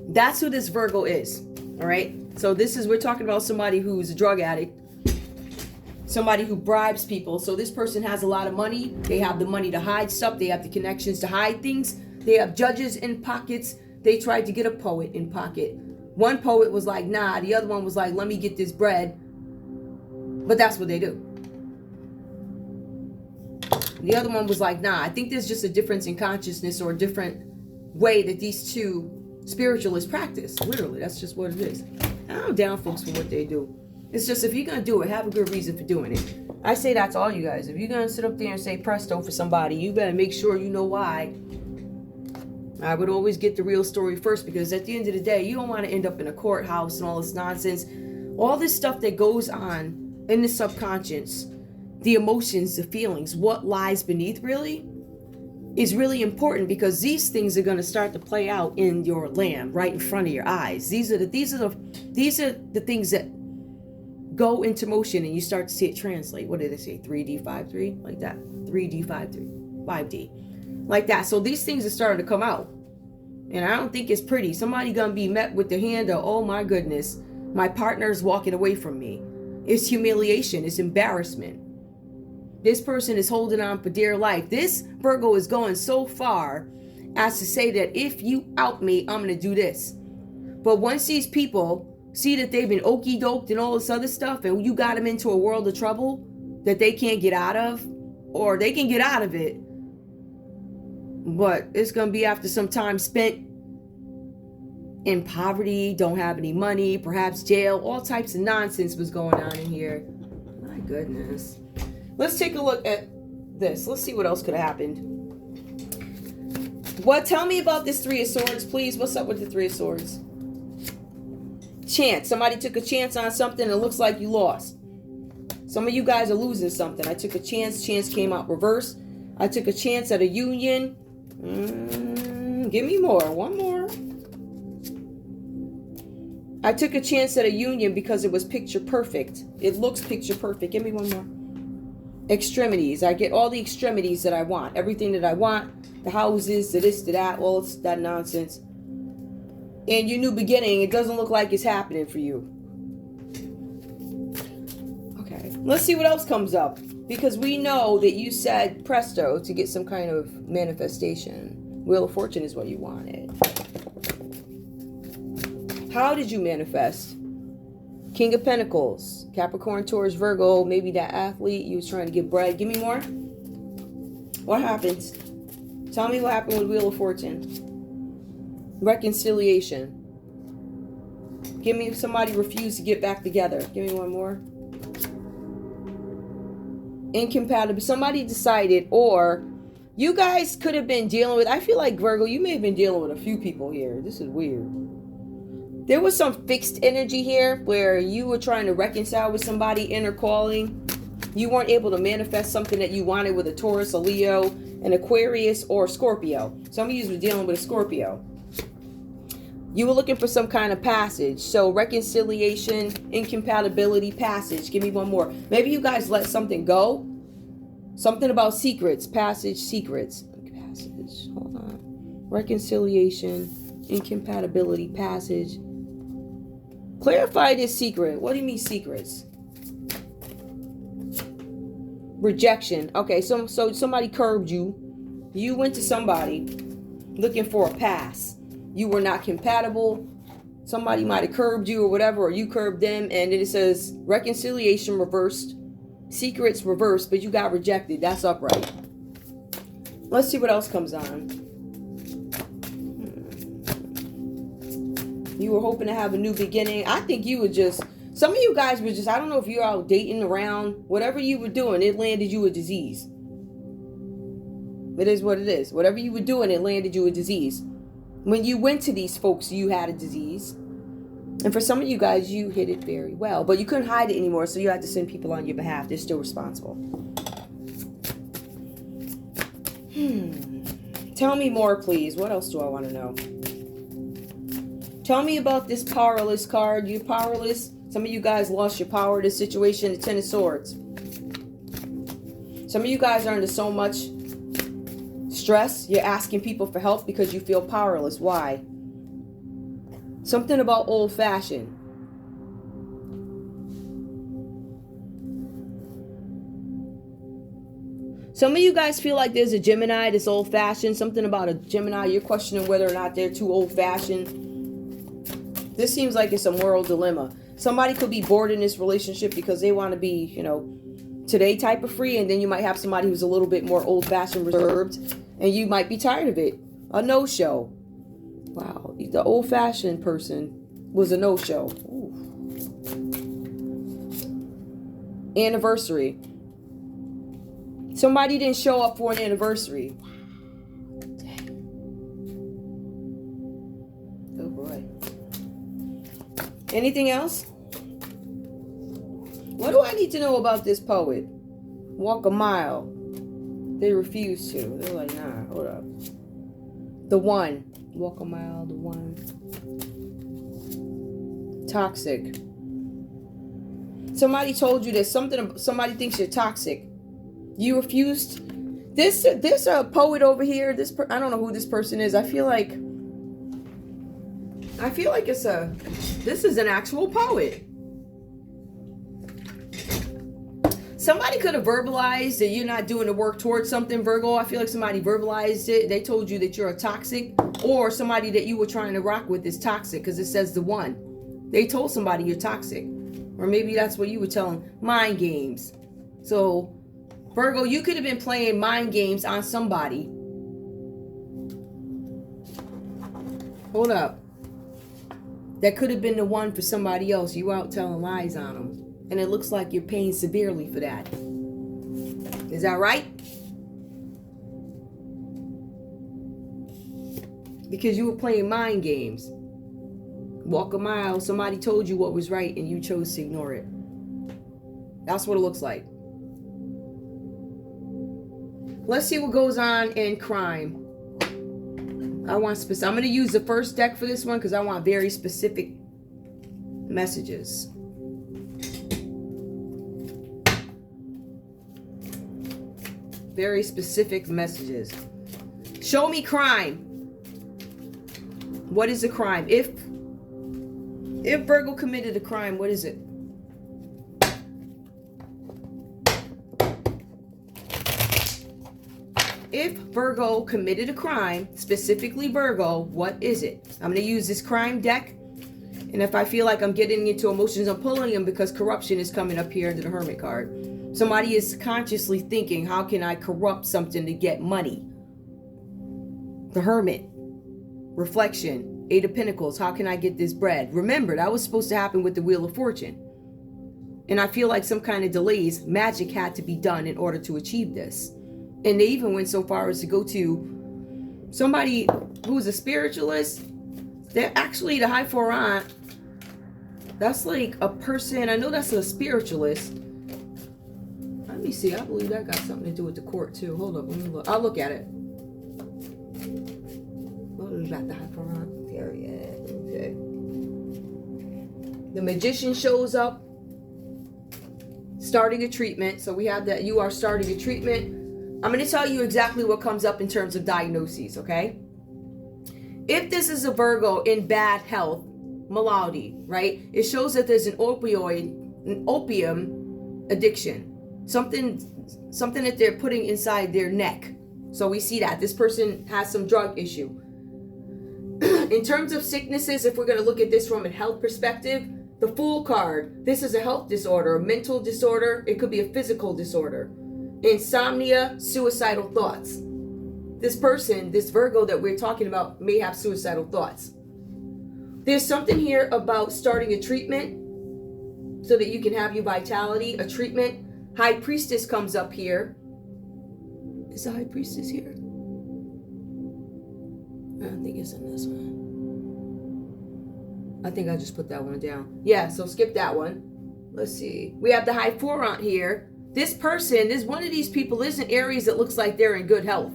That's who this Virgo is. All right. So we're talking about somebody who's a drug addict. Somebody who bribes people. So this person has a lot of money. They have the money to hide stuff. They have the connections to hide things. They have judges in pockets. They tried to get a poet in pocket. One poet was like, nah. The other one was like, let me get this bread. But that's what they do. The other one was like, nah. I think there's just a difference in consciousness or a different way that these two spiritualists practice. Literally, that's just what it is. I don't down folks for what they do. It's just, if you're going to do it, have a good reason for doing it. I say that to all you guys. If you're going to sit up there and say presto for somebody, you better make sure you know why. I would always get the real story first, because at the end of the day, you don't want to end up in a courthouse and all this nonsense. All this stuff that goes on in the subconscious, the emotions, the feelings, what lies beneath really is really important, because these things are going to start to play out in your land right in front of your eyes. These are the things that go into motion and you start to see it translate. What did they say? 3D, 5D? Like that. 3D, 5D. Like that. So these things are starting to come out. And I don't think it's pretty. Somebody going to be met with the hand of, oh my goodness, my partner is walking away from me. It's humiliation. It's embarrassment. This person is holding on for dear life. This Virgo is going so far as to say that if you out me, I'm going to do this. But once these people see that they've been okey-doked and all this other stuff, and you got them into a world of trouble that they can't get out of, or they can get out of it, but it's going to be after some time spent in poverty, don't have any money, perhaps jail, all types of nonsense was going on in here. goodness. Let's take a look at this. Let's see what else could have happened. What? Tell me about this Three of Swords, please. What's up with the Three of Swords? Chance. Somebody took a chance on something and it looks like you lost. Some of you guys are losing something. I took a chance. Chance came out reversed. I took a chance at a union. Give me more. One more. I took a chance at a union because it was picture perfect. It looks picture perfect. Give me one more. Extremities. I get all the extremities that I want. Everything that I want. The houses, the this, the that. All that nonsense. And your new beginning, it doesn't look like it's happening for you. Okay. Let's see what else comes up. Because we know that you said presto to get some kind of manifestation. Wheel of Fortune is what you wanted. How did you manifest? King of Pentacles, Capricorn, Taurus, Virgo, maybe that athlete you was trying to get bread. Give me more. What happens? Tell me what happened with Wheel of Fortune. Reconciliation. Give me somebody refused to get back together. Give me one more. Incompatible. Somebody decided, or you guys could have been dealing with, I feel like Virgo, you may have been dealing with a few people here. This is weird. There was some fixed energy here where you were trying to reconcile with somebody, inner calling. You weren't able to manifest something that you wanted with a Taurus, a Leo, an Aquarius, or Scorpio. Some of you were dealing with a Scorpio. You were looking for some kind of passage. So reconciliation, incompatibility, passage. Give me one more. Maybe you guys let something go. Something about secrets, passage, secrets. Passage, hold on. Reconciliation, incompatibility, passage. Clarify this secret. What do you mean secrets? Rejection. Okay, so somebody curbed you. You went to somebody looking for a pass. You were not compatible. Somebody might have curbed you or whatever, or you curbed them, and then it says reconciliation reversed, secrets reversed, but you got rejected. That's upright. Let's see what else comes on. You were hoping to have a new beginning. I think you were just, some of you guys were just, I don't know if you're out dating around, whatever you were doing, it landed you a disease. It is what it is. Whatever you were doing, it landed you a disease. When you went to these folks, you had a disease. And for some of you guys, you hid it very well. But you couldn't hide it anymore, so you had to send people on your behalf. They're still responsible. Tell me more, please. What else do I want to know? Tell me about this powerless card. You're powerless. Some of you guys lost your power in this situation. The Ten of Swords. Some of you guys are under so much stress. You're asking people for help because you feel powerless. Why? Something about old-fashioned. Some of you guys feel like there's a Gemini that's old-fashioned. Something about a Gemini. You're questioning whether or not they're too old-fashioned. This seems like it's a moral dilemma. Somebody could be bored in this relationship because they want to be, today type of free. And then you might have somebody who's a little bit more old-fashioned, reserved. And you might be tired of it. A no-show. Wow. The old-fashioned person was a no-show. Anniversary. Somebody didn't show up for an anniversary. Oh boy. Anything else? What do I need to know about this poet? Walk a mile. They refuse to. They're like, nah, hold up. The one. Walk a mile, the one. Toxic. Somebody told you that somebody thinks you're toxic. You refused. There's a poet over here. I don't know who this person is. I feel like this is an actual poet. Somebody could have verbalized that you're not doing the work towards something, Virgo. I feel like somebody verbalized it. They told you that you're a toxic, or somebody that you were trying to rock with is toxic because it says the one. They told somebody you're toxic. Or maybe that's what you were telling. Mind games. So, Virgo, you could have been playing mind games on somebody. Hold up. That could have been the one for somebody else. You out telling lies on them. And it looks like you're paying severely for that. Is that right? Because you were playing mind games. Walk a mile, somebody told you what was right and you chose to ignore it. That's what it looks like. Let's see what goes on in crime. I'm going to use the first deck for this one because I want very specific messages. Very specific messages. Show me crime. What is a crime? If Virgo committed a crime, what is it? If Virgo committed a crime, specifically Virgo, what is it? I'm going to use this crime deck. And if I feel like I'm getting into emotions, I'm pulling them because corruption is coming up here under the Hermit card. Somebody is consciously thinking, how can I corrupt something to get money? The Hermit. Reflection. Eight of Pentacles. How can I get this bread? Remember, that was supposed to happen with the Wheel of Fortune. And I feel like some kind of delays, magic had to be done in order to achieve this. And they even went so far as to go to somebody who's a spiritualist. They're actually the High Four Aunt. That's like a person, I know that's a spiritualist. Let me see, I believe that got something to do with the court too. Hold up, let me look. I'll look at it. What is that, the High Four Aunt? There he is. Okay. The Magician shows up. Starting a treatment. So we have that you are starting a treatment. I'm going to tell you exactly what comes up in terms of diagnoses, okay? If this is a Virgo in bad health, malady, right? It shows that there's an opium addiction. Something that they're putting inside their neck. So we see that. This person has some drug issue. In terms of sicknesses, if we're going to look at this from a health perspective, the Fool card, this is a health disorder, a mental disorder. It could be a physical disorder. Insomnia, suicidal thoughts. This person, this Virgo that we're talking about, may have suicidal thoughts. There's something here about starting a treatment so that you can have your vitality, a treatment. High Priestess comes up here. Is the High Priestess here? I don't think it's in this one. I think I just put that one down. Yeah, so skip that one. Let's see. We have the High Four Aunt here. This person, this one of these people is in Aries that looks like they're in good health.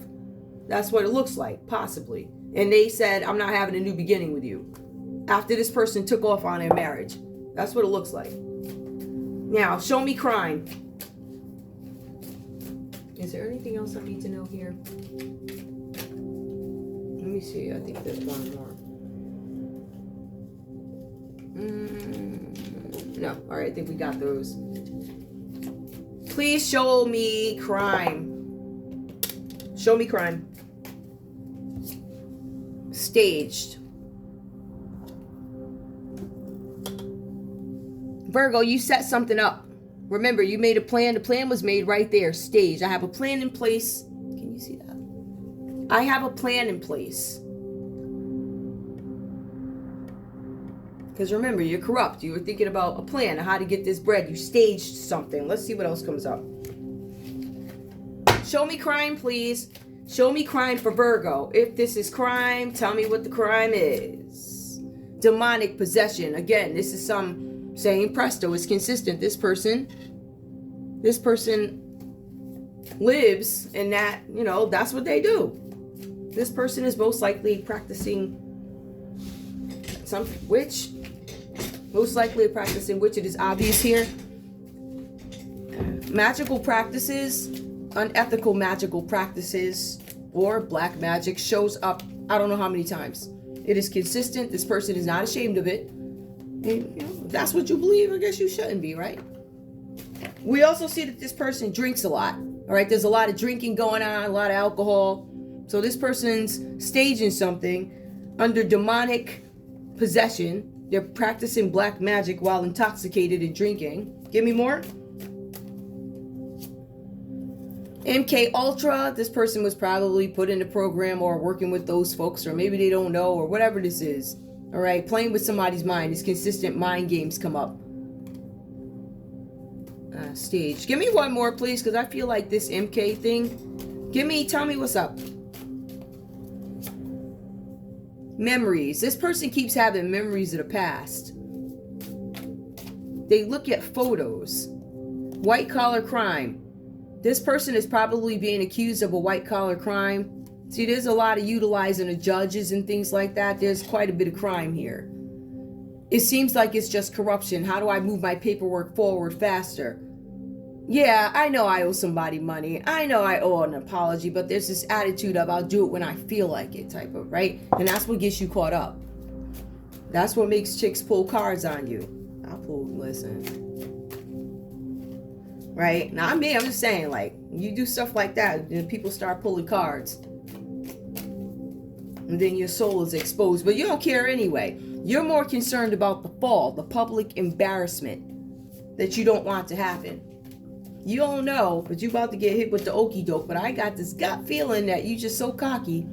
That's what it looks like, possibly. And they said, I'm not having a new beginning with you. After this person took off on their marriage. That's what it looks like. Now, show me crime. Is there anything else I need to know here? Let me see. I think there's one more. No. All right. I think we got those. Please show me crime. Show me crime. Staged. Virgo, you set something up. Remember, you made a plan. The plan was made right there. Staged. I have a plan in place. Can you see that? I have a plan in place. Because remember, you're corrupt. You were thinking about a plan of how to get this bread. You staged something. Let's see what else comes up. Show me crime, please. Show me crime for Virgo. If this is crime, tell me what the crime is. Demonic possession. Again, this is some saying presto. It's consistent. This person lives in that, that's what they do. This person is most likely practicing some witch. Most likely practicing witch. It is obvious here. Magical practices, unethical magical practices, or black magic shows up I don't know how many times. It is consistent. This person is not ashamed of it. And if that's what you believe, I guess you shouldn't be, right? We also see that this person drinks a lot. All right, there's a lot of drinking going on, a lot of alcohol. So this person's staging something under demonic possession. They're practicing black magic while intoxicated and drinking. Give me more. MK Ultra. This person was probably put in a program or working with those folks, or maybe they don't know, or whatever this is. All right, playing with somebody's mind. These consistent mind games come up. Stage. Give me one more, please, because I feel like this MK thing. Tell me what's up. Memories. This person keeps having memories of the past. They look at photos. White collar crime. This person is probably being accused of a white collar crime. See, there's a lot of utilizing of judges and things like that. There's quite a bit of crime here. It seems like it's just corruption. How do I move my paperwork forward faster? Yeah, I know I owe somebody money. I know I owe an apology, but there's this attitude of I'll do it when I feel like it type of, right? And that's what gets you caught up. That's what makes chicks pull cards on you. Listen. Right? Now, I'm just saying, like, you do stuff like that, and people start pulling cards. And then your soul is exposed. But you don't care anyway. You're more concerned about the fall, the public embarrassment that you don't want to happen. You don't know, but you're about to get hit with the okie doke. But I got this gut feeling that you just so cocky.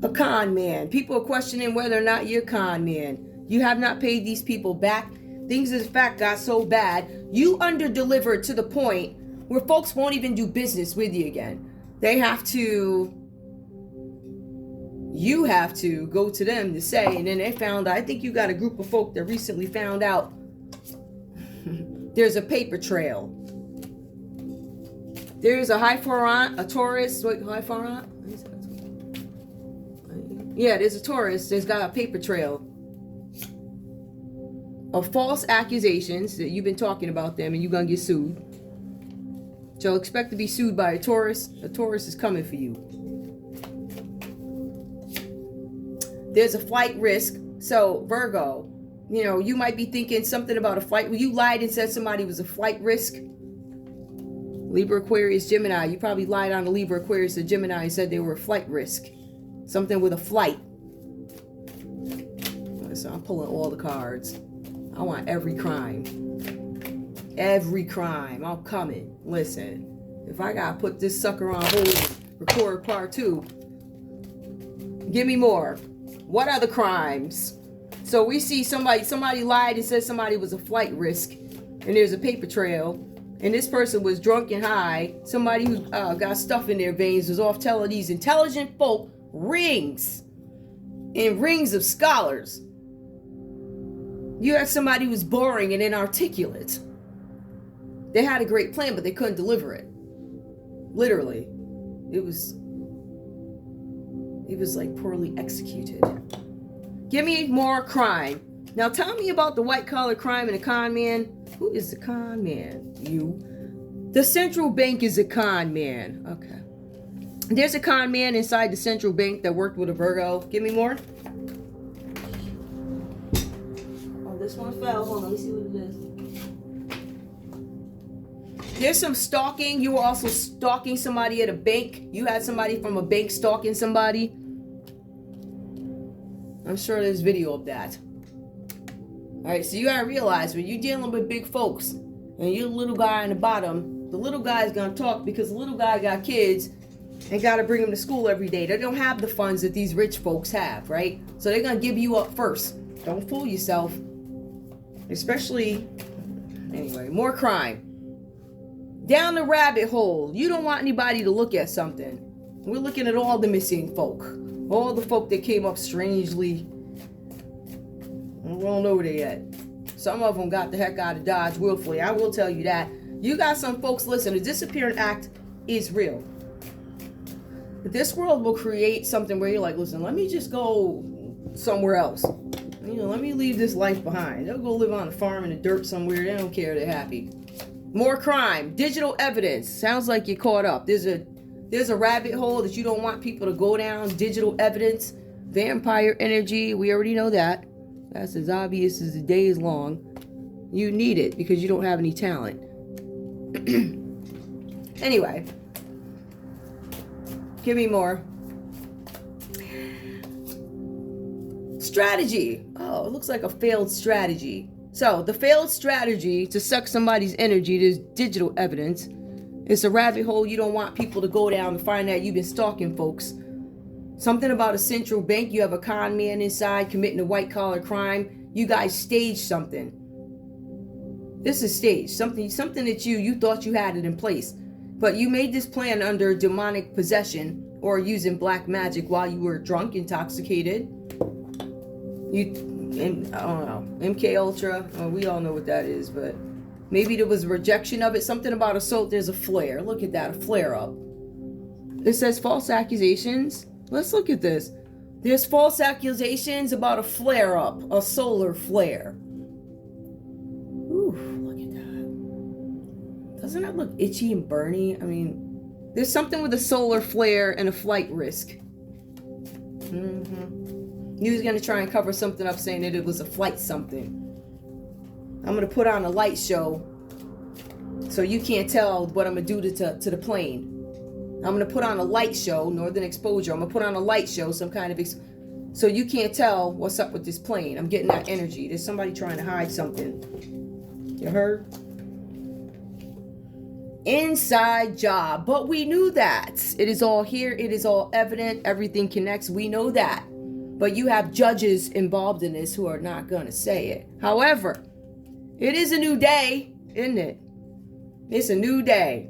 A con man. People are questioning whether or not you're con man. You have not paid these people back. Things, in fact, got so bad. You under-delivered to the point where folks won't even do business with you again. You have to go to them to say, and then they found out, I think you got a group of folk that recently found out there's a paper trail. There's a a Taurus, yeah, there's a Taurus that's got a paper trail of false accusations that you've been talking about them and you're going to get sued. So expect to be sued by a Taurus. A Taurus is coming for you. There's a flight risk. So Virgo, you might be thinking something about a flight. Well, you lied and said somebody was a flight risk. Libra, Aquarius, Gemini. You probably lied on the Libra, Aquarius, or Gemini and said they were a flight risk. Something with a flight. So I'm pulling all the cards. I want every crime. Every crime. I'm coming. Listen. If I gotta put this sucker on hold and record part 2, give me more. What other crimes? So we see somebody lied and said somebody was a flight risk. And there's a paper trail. And this person was drunk and high. Somebody who got stuff in their veins was off telling these intelligent folk rings. And rings of scholars. You had somebody who was boring and inarticulate. They had a great plan, but they couldn't deliver it. Literally. It was like poorly executed. Give me more crime. Now tell me about the white collar crime and the con man. Who is the con man? You. The central bank is a con man. Okay. There's a con man inside the central bank that worked with a Virgo. Give me more. Oh, this one fell. Hold on, let me see what it is. There's some stalking. You were also stalking somebody at a bank. You had somebody from a bank stalking somebody. I'm sure there's video of that. Alright, so you gotta realize when you're dealing with big folks and you're the little guy on the bottom, the little guy's gonna talk because the little guy got kids and gotta bring them to school every day. They don't have the funds that these rich folks have, right? So they're gonna give you up first. Don't fool yourself. Especially, anyway, more crime. Down the rabbit hole. You don't want anybody to look at something. We're looking at all the missing folk. All the folk that came up strangely. We don't know they yet. Some of them got the heck out of Dodge willfully. I will tell you that. You got some folks, listen, the disappearing act is real. This world will create something where you're like, listen, let me just go somewhere else. Let me leave this life behind. They'll go live on a farm in the dirt somewhere. They don't care. They're happy. More crime. Digital evidence. Sounds like you're caught up. There's a rabbit hole that you don't want people to go down. Digital evidence. Vampire energy. We already know that. That's as obvious as the day is long. You need it because you don't have any talent. Anyway. Give me more. Strategy. Oh, it looks like a failed strategy. So, the failed strategy to suck somebody's energy, there's digital evidence. It's a rabbit hole you don't want people to go down to find out you've been stalking folks. Something about a central bank. You have a con man inside committing a white collar crime. You guys staged something. This is staged. Something that you thought you had it in place. But you made this plan under demonic possession or using black magic while you were drunk, intoxicated. I don't know, MK Ultra, we all know what that is, but maybe there was rejection of it. Something about assault. There's a flare. Look at that, a flare up. It says false accusations. Let's look at this. There's false accusations about a flare up, a solar flare. Ooh, look at that. Doesn't that look itchy and burny? I mean, there's something with a solar flare and a flight risk. He was going to try and cover something up saying that it was a flight something. I'm going to put on a light show so you can't tell what I'm going to do to the plane. I'm going to put on a light show, northern exposure. I'm going to put on a light show, some kind of... so you can't tell what's up with this plane. I'm getting that energy. There's somebody trying to hide something. You heard? Inside job. But we knew that. It is all here. It is all evident. Everything connects. We know that. But you have judges involved in this who are not going to say it. However, it is a new day, isn't it? It's a new day.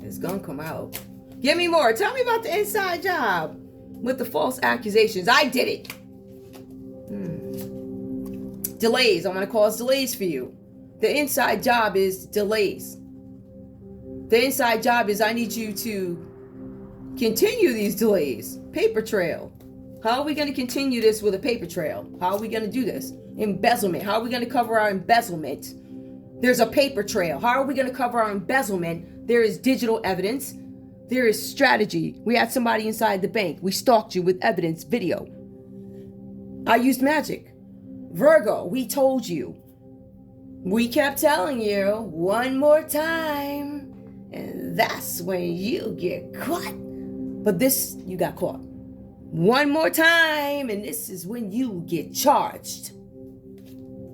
It's going to come out. Give me more. Tell me about the inside job with the false accusations. I did it. Delays. I'm going to cause delays for you. The inside job is delays. The inside job is I need you to continue these delays. Paper trail. How are we going to continue this with a paper trail? How are we going to do this? Embezzlement. How are we going to cover our embezzlement? There's a paper trail. How are we going to cover our embezzlement? There is digital evidence. There is strategy. We had somebody inside the bank. We stalked you with evidence, video. I used magic. Virgo, we told you. We kept telling you one more time. And that's when you get caught. But this, you got caught. One more time, and this is when you get charged.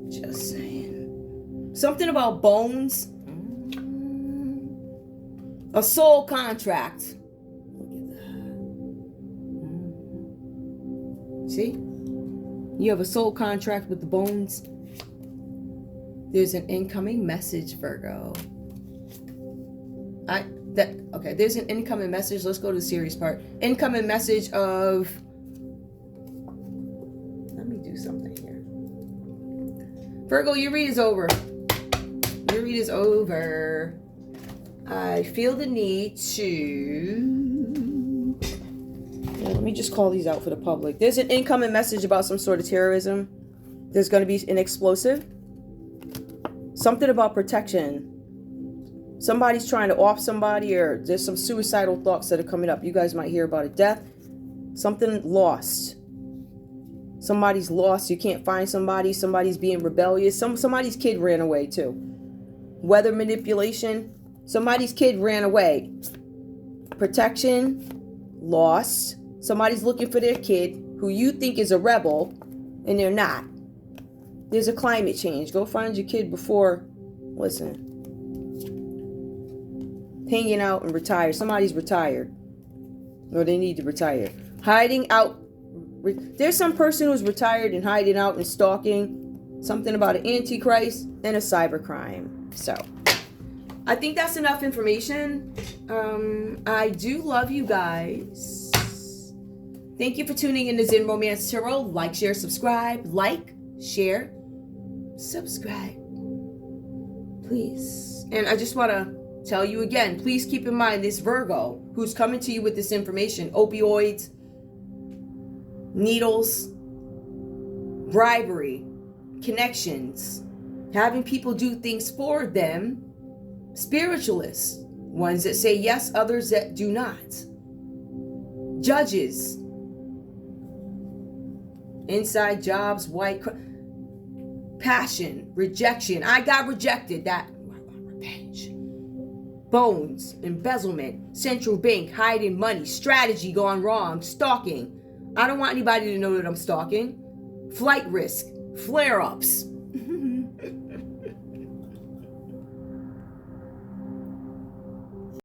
Just saying. Something about bones. A soul contract. Look at that. See? You have a soul contract with the bones. There's an incoming message, Virgo. Okay, there's an incoming message. Let's go to the serious part. Incoming message of... Let me do something here. Virgo, your read is over. Your read is over. I feel the need to... let me just call these out for the public. There's an incoming message about some sort of terrorism. There's going to be an explosive. Something about protection. Somebody's trying to off somebody, or there's some suicidal thoughts that are coming up. You guys might hear about a death. Something lost. Somebody's lost. You can't find somebody. Somebody's being rebellious. Somebody's kid ran away too. Weather manipulation. Somebody's kid ran away. Protection. Lost. Somebody's looking for their kid who you think is a rebel, and they're not. There's a climate change. Go find your kid before... Listen. Hanging out and retire. Somebody's retired. Or they need to retire. Hiding out. There's some person who's retired and hiding out and stalking. Something about an antichrist and a cybercrime. So, I think that's enough information. I do love you guys. Thank you for tuning in to Zen Romance Tarot. Like, share, subscribe. Like, share, subscribe. Please. And I just want to tell you again, please keep in mind this Virgo who's coming to you with this information. Opioids, needles, bribery, connections, having people do things for them. Spiritualists, ones that say yes, others that do not. Judges, inside jobs, white passion, rejection. I got rejected. That revenge. Bones, embezzlement, central bank, hiding money, strategy gone wrong, stalking. I don't want anybody to know that I'm stalking. Flight risk, flare-ups.